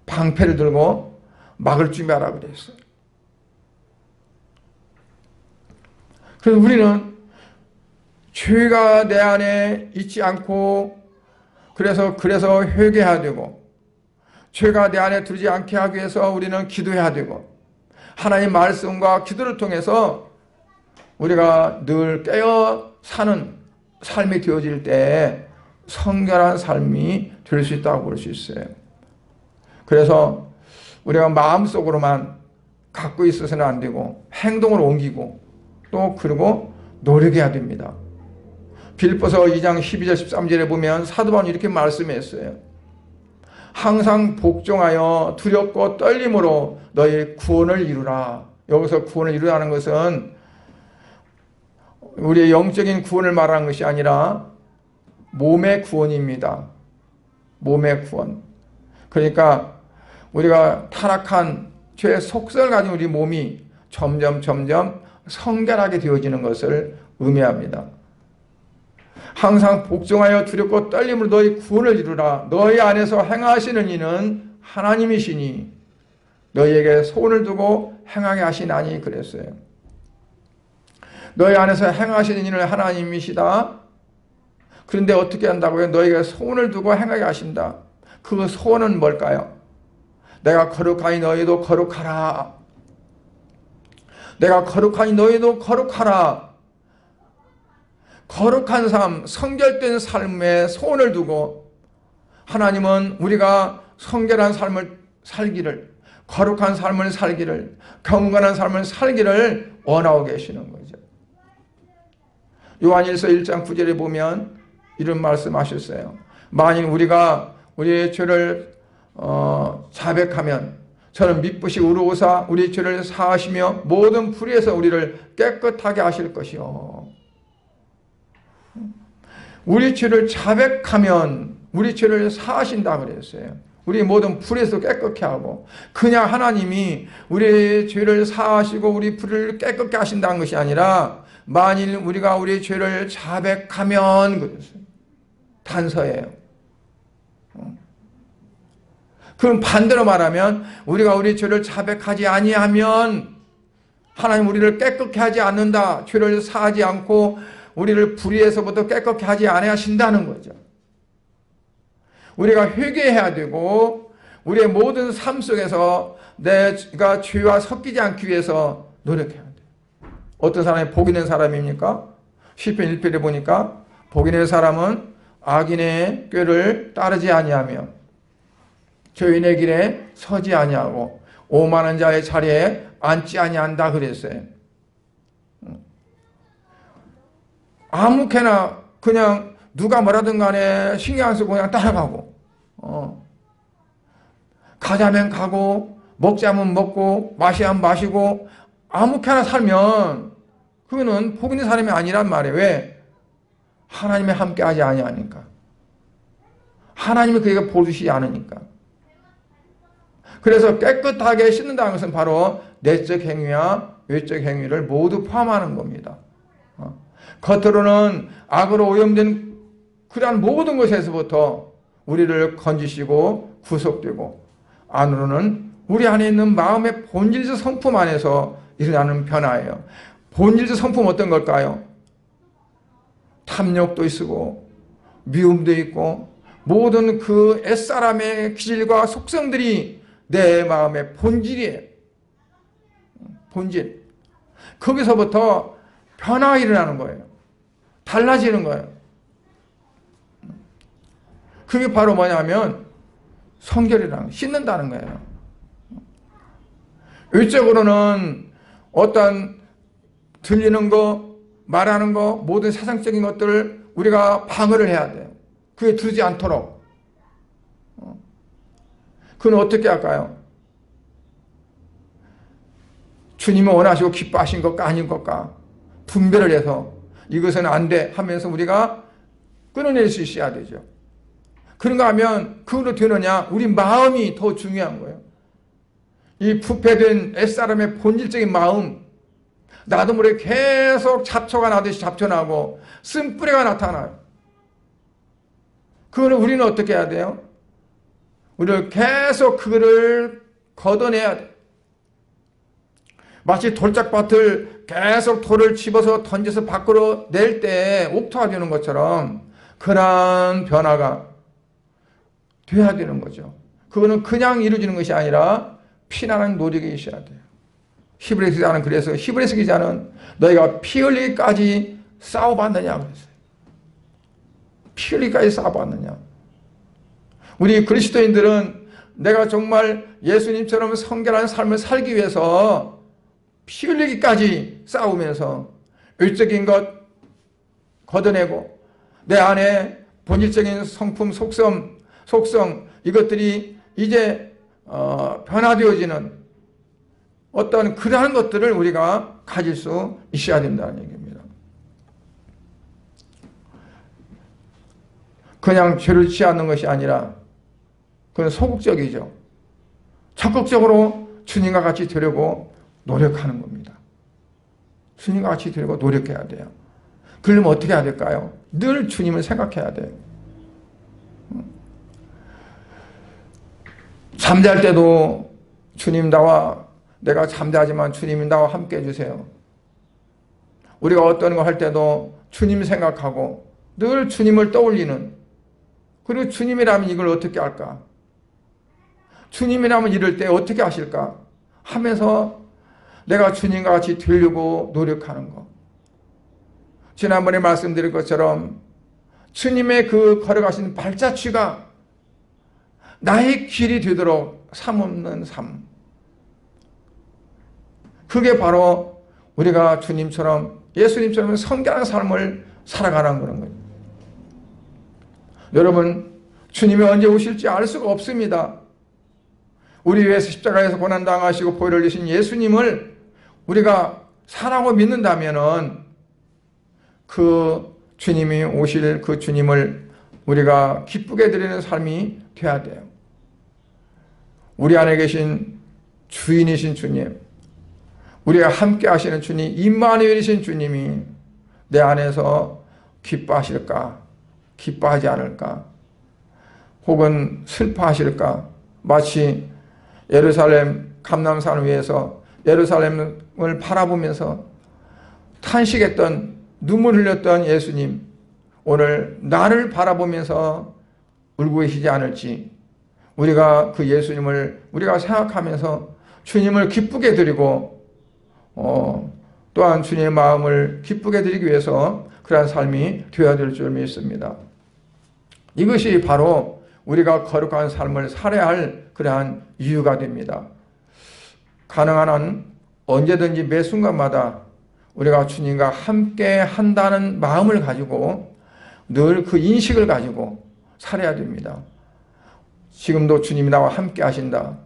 Speaker 1: 방패를 들고 막을 준비하라고 그랬어요. 그래서 우리는 죄가 내 안에 있지 않고 그래서 회개해야 되고 죄가 내 안에 들지 않게 하기 위해서 우리는 기도해야 되고 하나님 말씀과 기도를 통해서 우리가 늘 깨어 사는 삶이 되어질 때 성결한 삶이 될 수 있다고 볼 수 있어요. 그래서 우리가 마음속으로만 갖고 있어서는 안 되고 행동으로 옮기고 또 그리고 노력해야 됩니다. 빌립보서 2장 12절 13절에 보면 사도 바울이 이렇게 말씀했어요. 항상 복종하여 두렵고 떨림으로 너희 구원을 이루라. 여기서 구원을 이루라는 것은 우리의 영적인 구원을 말하는 것이 아니라 몸의 구원입니다. 몸의 구원. 그러니까 우리가 타락한 죄의 속성을 가진 우리 몸이 점점 성결하게 되어지는 것을 의미합니다. 항상 복종하여 두렵고 떨림으로 너희 구원을 이루라. 너희 안에서 행하시는 이는 하나님이시니 너희에게 소원을 두고 행하게 하시나니 그랬어요. 너희 안에서 행하시는 이는 하나님이시다. 그런데 어떻게 한다고요? 너희에게 소원을 두고 행하게 하신다. 그 소원은 뭘까요? 내가 거룩하니 너희도 거룩하라. 내가 거룩하니 너희도 거룩하라. 거룩한 삶, 성결된 삶에 소원을 두고 하나님은 우리가 성결한 삶을 살기를, 거룩한 삶을 살기를, 경건한 삶을 살기를 원하고 계시는 거죠. 요한일서 1장 9절에 보면 이런 말씀하셨어요. 만일 우리가 우리의 죄를 자백하면 저는 미쁘시 우르오사 우리 죄를 사하시며 모든 불의에서 우리를 깨끗하게 하실 것이요. 우리 죄를 자백하면 우리 죄를 사하신다 그랬어요. 우리 모든 불에서 깨끗게 하고 그냥 하나님이 우리의 죄를 사하시고 우리 불을 깨끗게 하신다는 것이 아니라 만일 우리가 우리의 죄를 자백하면 그랬어요. 단서예요. 그럼 반대로 말하면 우리가 우리 죄를 자백하지 아니하면 하나님 우리를 깨끗게 하지 않는다. 죄를 사하지 않고 우리를 불의에서부터 깨끗게 하지 아니하신다는 거죠. 우리가 회개해야 되고 우리의 모든 삶 속에서 내가 죄와 섞이지 않기 위해서 노력해야 돼요. 어떤 사람이 복 있는 사람입니까? 시편 1편에 보니까 복 있는 사람은 악인의 꾀를 따르지 아니하며 죄인의 길에 서지 아니하고 오만한 자의 자리에 앉지 아니한다 그랬어요. 아무렇게나 그냥 누가 뭐라든 간에 신경 안 쓰고 그냥 따라가고 가자면 가고 먹자면 먹고 마시면 마시고 아무렇게나 살면 그거는 복 있는 사람이 아니란 말이에요. 왜? 하나님이 함께하지 아니하니까. 하나님이 그에게 복 주시지 않으니까. 그래서 깨끗하게 씻는다는 것은 바로 내적 행위와 외적 행위를 모두 포함하는 겁니다. 겉으로는 악으로 오염된 그러한 모든 것에서부터 우리를 건지시고 구속되고 안으로는 우리 안에 있는 마음의 본질적 성품 안에서 일어나는 변화예요. 본질적 성품 어떤 걸까요? 탐욕도 있고 미움도 있고 모든 그 옛사람의 기질과 속성들이 내 마음의 본질이에요. 본질. 거기서부터 변화가 일어나는 거예요. 달라지는 거예요. 그게 바로 뭐냐면 성결이라는 씻는다는 거예요. 외적으로는 어떤 들리는 거, 말하는 거, 모든 세상적인 것들을 우리가 방어를 해야 돼요. 그게 들지 않도록. 그건 어떻게 할까요? 주님이 원하시고 기뻐하신 것과 아닌 것과 분별을 해서 이것은 안 돼 하면서 우리가 끊어낼 수 있어야 되죠. 그런가 하면 그걸로 되느냐? 우리 마음이 더 중요한 거예요. 이 부패된 옛사람의 본질적인 마음, 나도 모르게 계속 잡초가 나듯이 잡초나고 쓴뿌리가 나타나요. 그거는 우리는 어떻게 해야 돼요? 우리는 계속 그거를 걷어내야 돼. 마치 돌짝밭을 계속 돌을 집어서 던져서 밖으로 낼 때 옥토가 되는 것처럼 그러한 변화가 돼야 되는 거죠. 그거는 그냥 이루어지는 것이 아니라 피나는 노력이 있어야 돼요. 히브리서 기자는 그래서 히브리서 기자는 너희가 피 흘리기까지 싸워봤느냐 그랬어요. 피 흘리기까지 싸워봤느냐. 우리 그리스도인들은 내가 정말 예수님처럼 성결한 삶을 살기 위해서 피 흘리기까지 싸우면서 외적인 것 걷어내고 내 안에 본질적인 성품, 속성 이것들이 이제 변화되어지는 어떤 그러한 것들을 우리가 가질 수 있어야 된다는 얘기입니다. 그냥 죄를 취하는 것이 아니라 그건 소극적이죠. 적극적으로 주님과 같이 되려고 노력하는 겁니다. 주님과 같이 되려고 노력해야 돼요. 그러려면 어떻게 해야 될까요? 늘 주님을 생각해야 돼요. 잠잘 때도 주님 나와 내가 잠자지만 주님이 나와 함께 해주세요. 우리가 어떤 거 할 때도 주님 생각하고 늘 주님을 떠올리는, 그리고 주님이라면 이걸 어떻게 할까? 주님이라면 이럴 때 어떻게 하실까? 하면서 내가 주님과 같이 되려고 노력하는 것. 지난번에 말씀드린 것처럼 주님의 그 걸어가신 발자취가 나의 길이 되도록 삶없는 삶. 그게 바로 우리가 주님처럼 예수님처럼 성결한 삶을 살아가는 그런 거예요. 여러분, 주님이 언제 오실지 알 수가 없습니다. 우리 위해서 십자가에서 고난당하시고 보혈을 흘리신 예수님을 우리가 사랑하고 믿는다면은 그 주님이 오실 그 주님을 우리가 기쁘게 드리는 삶이 돼야 돼요. 우리 안에 계신 주인이신 주님, 우리가 함께 하시는 주님, 임마누엘이신 주님이 내 안에서 기뻐하실까? 기뻐하지 않을까? 혹은 슬퍼하실까? 마치 예루살렘 감람산을 위해서 예루살렘을 바라보면서 탄식했던, 눈물 흘렸던 예수님, 오늘 나를 바라보면서 울고 계시지 않을지, 우리가 그 예수님을 우리가 생각하면서 주님을 기쁘게 드리고 또한 주님의 마음을 기쁘게 드리기 위해서 그러한 삶이 되어야 될 줄 믿습니다. 이것이 바로 우리가 거룩한 삶을 살아야 할 그러한 이유가 됩니다. 가능한 한 언제든지 매 순간마다 우리가 주님과 함께 한다는 마음을 가지고 늘 그 인식을 가지고 살아야 됩니다. 지금도 주님이 나와 함께 하신다.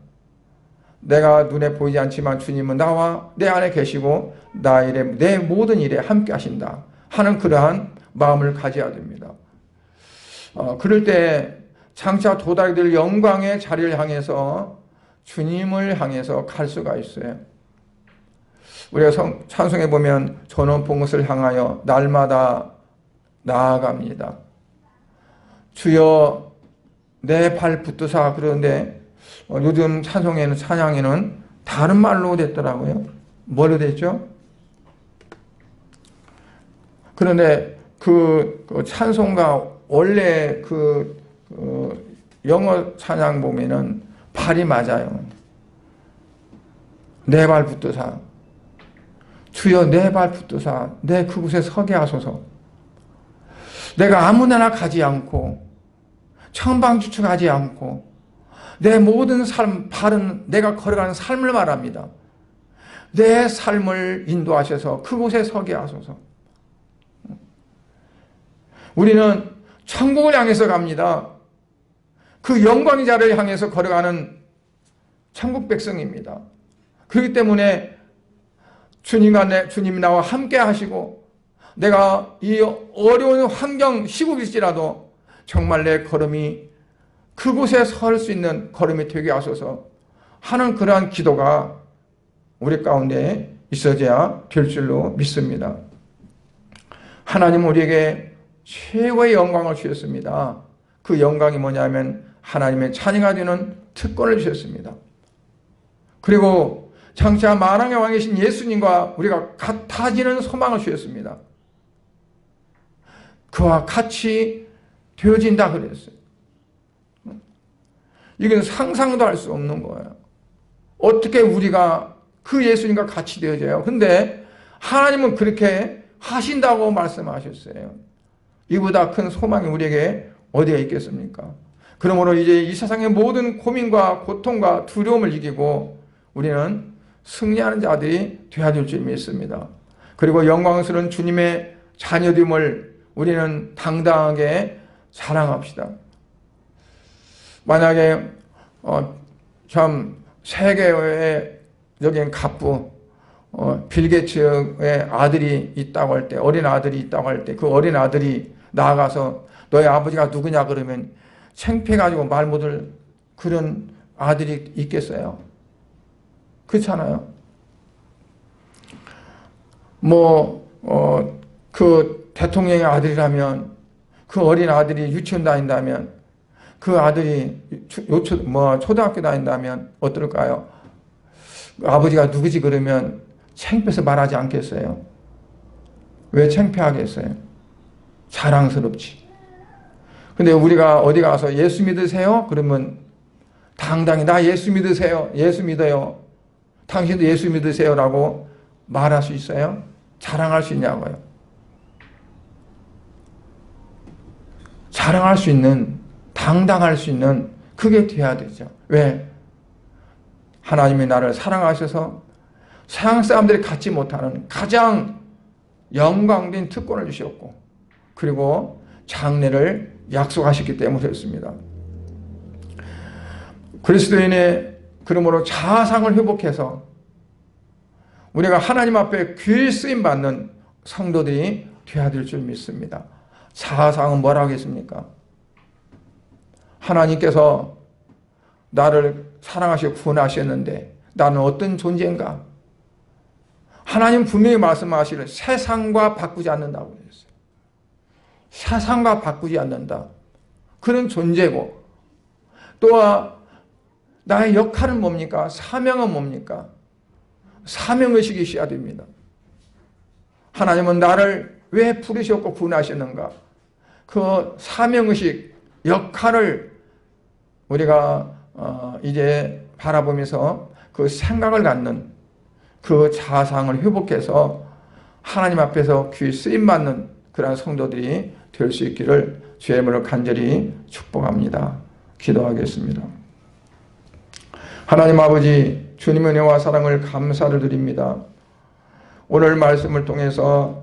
Speaker 1: 내가 눈에 보이지 않지만 주님은 나와 내 안에 계시고 내 모든 일에 함께 하신다 하는 그러한 마음을 가져야 됩니다. 그럴 때 장차 도달이 될 영광의 자리를 향해서 주님을 향해서 갈 수가 있어요. 우리가 찬송에 보면 저 높은 곳을 향하여 날마다 나아갑니다. 주여 내 발 붙드사. 그런데 요즘 찬양에는 다른 말로 됐더라고요. 뭘로 됐죠? 그런데 그 찬송가 원래 영어 찬양 보면은 발이 맞아요. 내 발 붙드사. 주여 내 발 붙드사. 내 그곳에 서게 하소서. 내가 아무데나 가지 않고 천방지축하지 않고 내 모든 삶, 발은 내가 걸어가는 삶을 말합니다. 내 삶을 인도하셔서 그곳에 서게 하소서. 우리는 천국을 향해서 갑니다. 그 영광의 자리를 향해서 걸어가는 천국 백성입니다. 그렇기 때문에 주님이 나와 함께 하시고 내가 이 어려운 환경, 시국일지라도 정말 내 걸음이 그곳에 설 수 있는 걸음이 되게 하소서 하는 그러한 기도가 우리 가운데 있어져야 될 줄로 믿습니다. 하나님 우리에게 최고의 영광을 주셨습니다. 그 영광이 뭐냐면 하나님의 자녀가 되는 특권을 주셨습니다. 그리고 장차 만왕의 왕이신 예수님과 우리가 같아지는 소망을 주셨습니다. 그와 같이 되어진다 그랬어요. 이건 상상도 할 수 없는 거예요. 어떻게 우리가 그 예수님과 같이 되어져요? 근데 하나님은 그렇게 하신다고 말씀하셨어요. 이보다 큰 소망이 우리에게 어디에 있겠습니까? 그러므로 이제 이 세상의 모든 고민과 고통과 두려움을 이기고 우리는 승리하는 자들이 되어야 될 줄 믿습니다. 그리고 영광스러운 주님의 자녀됨을 우리는 당당하게 자랑합시다. 만약에 참 세계의 여긴 갑부 빌 게이츠의 아들이 있다고 할 때, 어린 아들이 있다고 할 때 그 어린 아들이 나아가서 너의 아버지가 누구냐 그러면 창피해가지고 말 못할 그런 아들이 있겠어요? 그렇잖아요. 그 대통령의 아들이라면, 그 어린 아들이 유치원 다닌다면, 그 아들이 초등학교 다닌다면 어떨까요? 아버지가 누구지 그러면 창피해서 말하지 않겠어요? 왜 창피하겠어요? 자랑스럽지. 근데 우리가 어디 가서 예수 믿으세요? 그러면 당당히 나 예수 믿으세요. 예수 믿어요. 당신도 예수 믿으세요. 라고 말할 수 있어요? 자랑할 수 있냐고요? 자랑할 수 있는, 당당할 수 있는 그게 돼야 되죠. 왜? 하나님이 나를 사랑하셔서 세상 사람들이 갖지 못하는 가장 영광된 특권을 주셨고, 그리고 장래를 약속하셨기 때문에 그렇습니다. 그리스도인의 그러므로 자아상을 회복해서 우리가 하나님 앞에 귀히 쓰임 받는 성도들이 되어야 될 줄 믿습니다. 자아상은 뭐라고 하겠습니까? 하나님께서 나를 사랑하시고 구원하셨는데 나는 어떤 존재인가? 하나님 분명히 말씀하시는 세상과 바꾸지 않는다고 그랬어요. 세상과 바꾸지 않는다. 그런 존재고, 또 나의 역할은 뭡니까? 사명은 뭡니까? 사명의식이 있어야 됩니다. 하나님은 나를 왜 부르셨고 구원하셨는가? 그 사명의식, 역할을 우리가 이제 바라보면서 그 생각을 갖는 그 자상을 회복해서 하나님 앞에서 귀 쓰임받는 그러한 성도들이 될 수 있기를 주의 이름으로 간절히 축복합니다. 기도하겠습니다. 하나님 아버지, 주님의 은혜와 사랑을 감사를 드립니다. 오늘 말씀을 통해서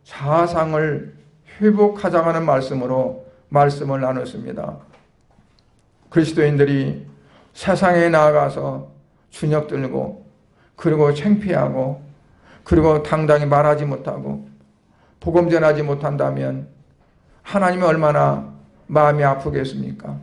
Speaker 1: 자상을 회복하자는 말씀으로 말씀을 나눴습니다. 그리스도인들이 세상에 나아가서 주눅 들고 그리고 창피하고 그리고 당당히 말하지 못하고 복음 전하지 못한다면 하나님이 얼마나 마음이 아프겠습니까?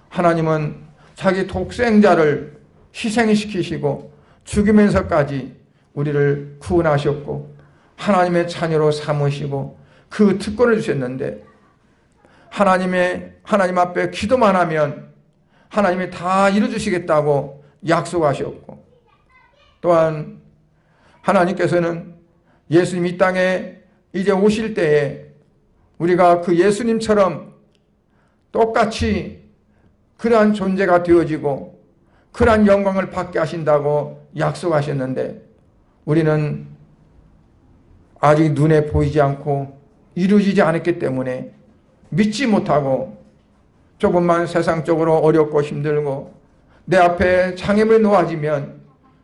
Speaker 1: 하나님은 자기 독생자를 희생시키시고 죽이면서까지 우리를 구원하셨고 하나님의 자녀로 삼으시고 그 특권을 주셨는데 하나님 앞에 기도만 하면 하나님이 다 이루어주시겠다고 약속하셨고 또한 하나님께서는 예수님 이 땅에 이제 오실 때에 우리가 그 예수님처럼 똑같이 그러한 존재가 되어지고 그러한 영광을 받게 하신다고 약속하셨는데 우리는 아직 눈에 보이지 않고 이루어지지 않았기 때문에 믿지 못하고 조금만 세상적으로 어렵고 힘들고 내 앞에 장애물이 놓아지면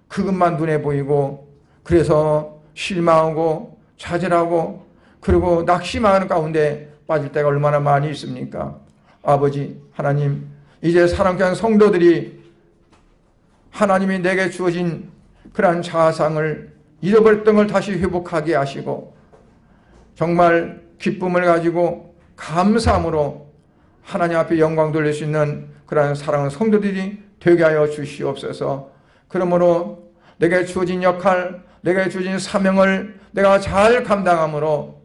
Speaker 1: 그것만 눈에 보이고 그래서 실망하고 좌절하고 그리고 낙심하는 가운데 빠질 때가 얼마나 많이 있습니까? 아버지 하나님, 이제 사랑하는 성도들이 하나님이 내게 주어진 그러한 자아상을 잃어버렸던 걸 다시 회복하게 하시고 정말 기쁨을 가지고 감사함으로 하나님 앞에 영광 돌릴 수 있는 그러한 사랑하는 성도들이 되게 하여 주시옵소서. 그러므로 내게 주어진 역할, 내게 주어진 사명을 내가 잘 감당함으로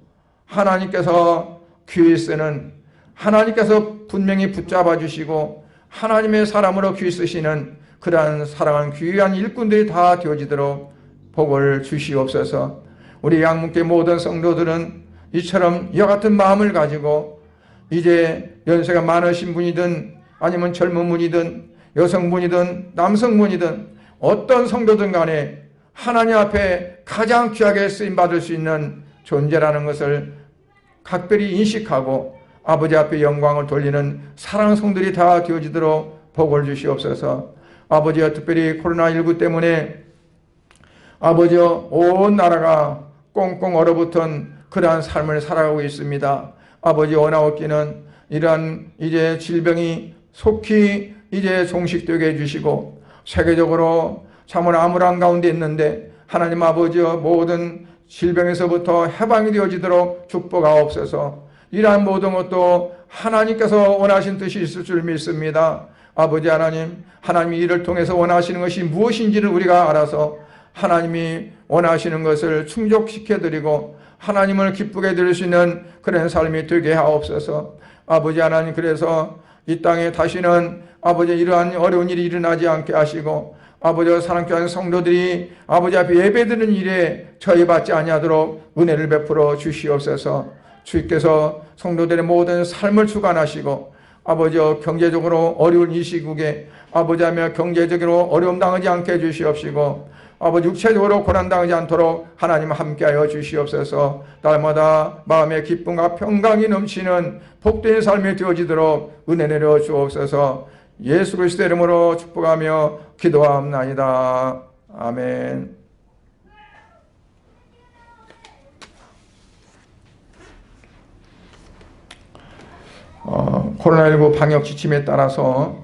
Speaker 1: 하나님께서 귀히 쓰는, 하나님께서 분명히 붙잡아 주시고 하나님의 사람으로 귀히 쓰시는 그러한 사랑하는 귀한 일꾼들이 다 되어지도록 복을 주시옵소서. 우리 양문교 모든 성도들은 이처럼 이와 같은 마음을 가지고 이제 연세가 많으신 분이든 아니면 젊은 분이든 여성분이든 남성분이든 어떤 성도든 간에 하나님 앞에 가장 귀하게 쓰임받을 수 있는 존재라는 것을 각별히 인식하고 아버지 앞에 영광을 돌리는 사랑하는 성들이 다 되어지도록 복을 주시옵소서. 아버지여, 특별히 코로나19 때문에 아버지여, 온 나라가 꽁꽁 얼어붙은 그러한 삶을 살아가고 있습니다. 아버지, 원하옵기는 이러한 이제 질병이 속히 이제 종식되게 해주시고 세계적으로 참으로 암울한 가운데 있는데 하나님 아버지여, 모든 질병에서부터 해방이 되어지도록 축복하옵소서. 이러한 모든 것도 하나님께서 원하신 뜻이 있을 줄 믿습니다. 아버지 하나님, 하나님이 이를 통해서 원하시는 것이 무엇인지를 우리가 알아서 하나님이 원하시는 것을 충족시켜드리고 하나님을 기쁘게 드릴 수 있는 그런 삶이 되게 하옵소서. 아버지 하나님, 그래서 이 땅에 다시는 아버지 이러한 어려운 일이 일어나지 않게 하시고 아버지와 사랑하는 성도들이 아버지 앞에 예배드리는 일에 저해받지 아니하도록 은혜를 베풀어 주시옵소서. 주께서 성도들의 모든 삶을 주관하시고 아버지여, 경제적으로 어려운 이 시국에 아버지하며 경제적으로 어려움 당하지 않게 해주시옵시고 아버지 육체적으로 고난당하지 않도록 하나님 함께하여 주시옵소서. 날마다 마음의 기쁨과 평강이 넘치는 복된 삶이 되어지도록 은혜 내려 주옵소서. 예수 그리스도의 이름으로 축복하며 기도하옵나이다. 아멘. 코로나19 방역 지침에 따라서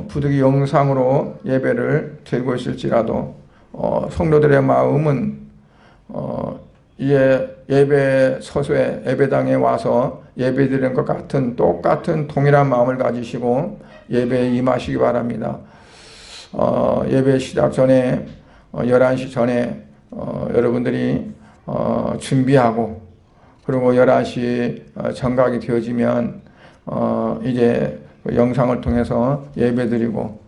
Speaker 1: 부득이 영상으로 예배를 드리고 있을지라도 성도들의 마음은 예배 서소에 예배당에 와서 예배 드리는 것 같은 똑같은 동일한 마음을 가지시고 예배에 임하시기 바랍니다. 예배 시작 전에 11시 전에 여러분들이 준비하고 그리고 11시 정각이 되어지면 이제 영상을 통해서 예배드리고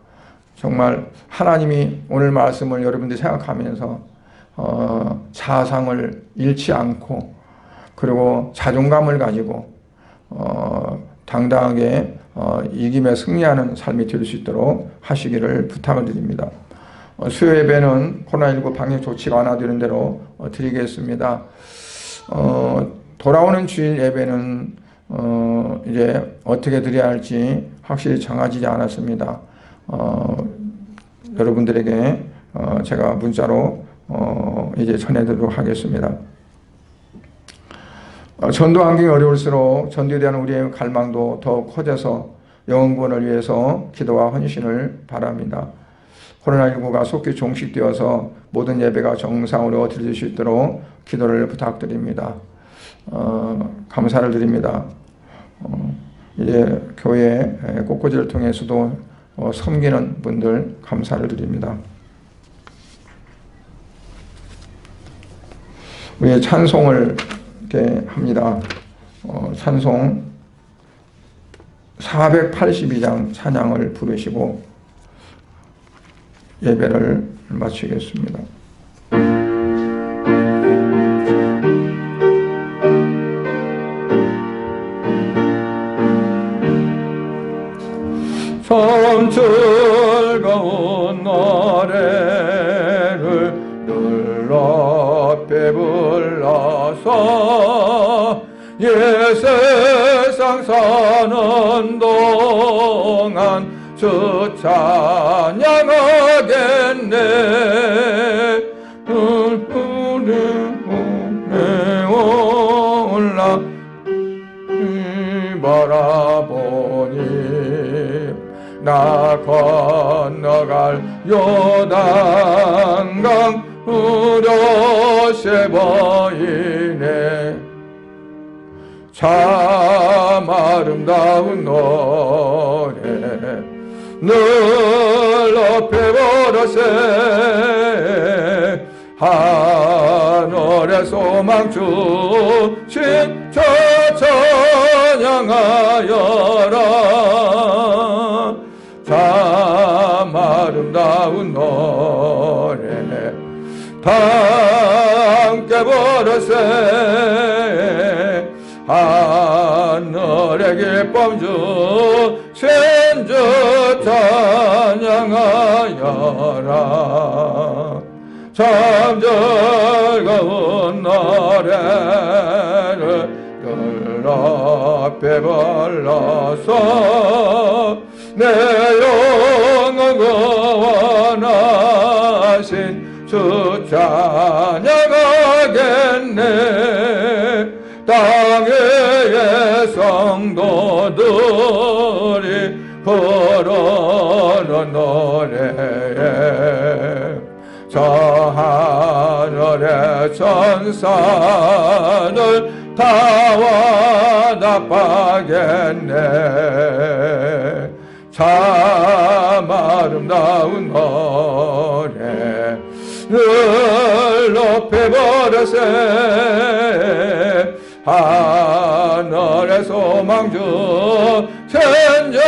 Speaker 1: 정말 하나님이 오늘 말씀을 여러분들이 생각하면서 자상을 잃지 않고 그리고 자존감을 가지고 당당하게 이김에 승리하는 삶이 될 수 있도록 하시기를 부탁을 드립니다. 수요 예배는 코로나19 방역 조치가 완화되는 대로 드리겠습니다. 돌아오는 주일 예배는 이제 어떻게 드려야 할지 확실히 정해지지 않았습니다. 여러분들에게 제가 문자로 이제 전해드리도록 하겠습니다. 전도 환경이 어려울수록 전도에 대한 우리의 갈망도 더욱 커져서 영혼구원을 위해서 기도와 헌신을 바랍니다. 코로나19가 속히 종식되어서 모든 예배가 정상으로 드릴 수 있도록 기도를 부탁드립니다. 감사를 드립니다. 이제 교회 꽃꽂이를 통해서도 섬기는 분들 감사를 드립니다. 우리의 찬송을 이렇게 합니다. 찬송 482장 찬양을 부르시고 예배를 마치겠습니다.
Speaker 2: 참 즐거운 노래를 늘 앞에 불러서 세상 사는 동안 주 찬양하겠네. 올라 바라보니 나 건너갈 요단강 우려시 보이네. 참 아름다운 노래 늘 높여 부르세. 하늘의 소망 주신 저 찬양하여라. 참 아름다운 노래 다 함께 부르세. 하늘의 기쁨 주신 주 찬양하여라. 참 즐거운 노래를 늘 앞에 불러서 내 영혼 구원하신 주 찬양하겠네. 땅의 성도들이 부르는 노래에 저 하늘의 천사들 다 와답하겠네. 참 아름다운 노래 늘 높여 부르세. 하늘의 소망 주신 주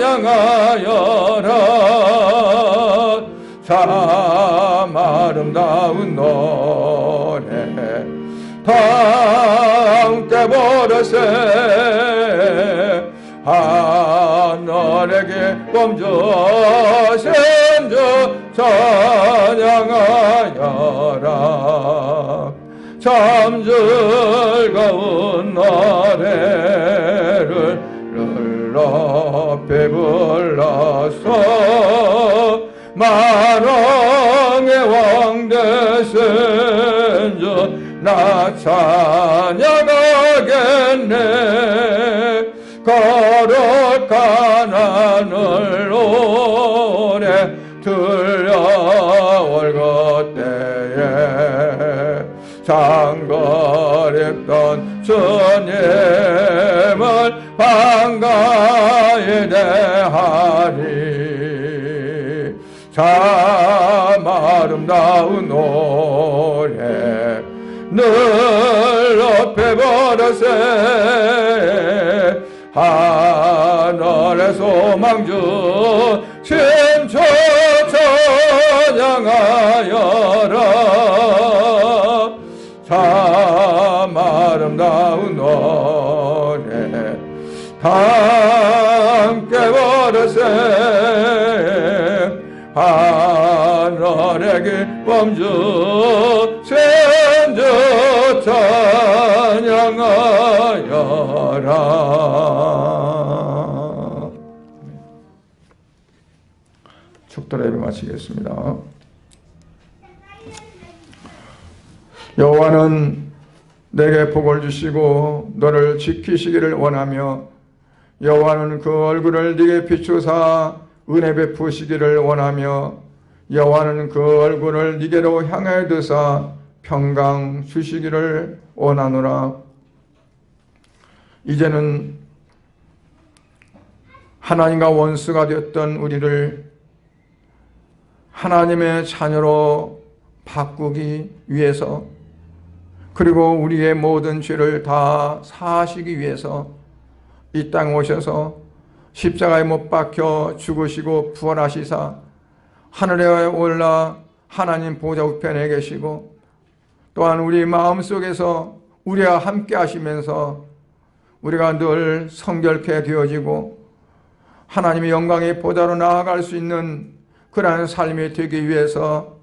Speaker 2: 찬양하여라. 참 아름다운 노래 다 함께 부르세. 하늘의 기쁨 주신 주 찬양하여라. 참 즐거운 노래를 늘 높여 불러서 만왕의 왕 되신 주 나 찬양하겠네. 거룩한 하늘 오래 들려올 그때에 장거립던 주님을 반가이 대하리. 참 아름다운 노래 늘 높여 부르세. 하늘의 소망 주신 참 아름다운 노래 함께 부르세 하늘의 기쁨 주 천주 찬양하여라.
Speaker 1: 축도로 예배 마치겠습니다. 여호와는 내게 복을 주시고 너를 지키시기를 원하며 여호와는 그 얼굴을 네게 비추사 은혜 베푸시기를 원하며 여호와는 그 얼굴을 네게로 향하여 드사 평강 주시기를 원하노라. 이제는 하나님과 원수가 되었던 우리를 하나님의 자녀로 바꾸기 위해서 그리고 우리의 모든 죄를 다 사하시기 위해서 이 땅에 오셔서 십자가에 못 박혀 죽으시고 부활하시사 하늘에 올라 하나님 보좌 우편에 계시고 또한 우리 마음속에서 우리와 함께 하시면서 우리가 늘 성결케 되어지고 하나님의 영광의 보좌로 나아갈 수 있는 그러한 삶이 되기 위해서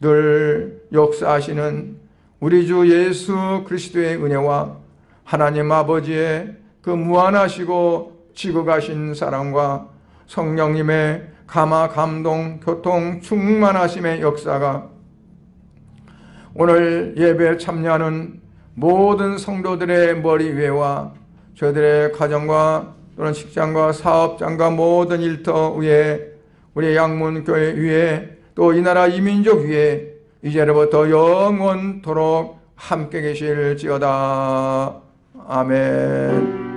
Speaker 1: 늘 역사하시는 우리 주 예수 그리스도의 은혜와 하나님 아버지의 그 무한하시고 지극하신 사랑과 성령님의 감화 감동 교통 충만하심의 역사가 오늘 예배에 참여하는 모든 성도들의 머리 위에와 저들의 가정과 또는 직장과 사업장과 모든 일터 위에 우리 양문교회 위에 또 이 나라 이민족 위에 이제로부터 영원토록 함께 계실지어다. 아멘.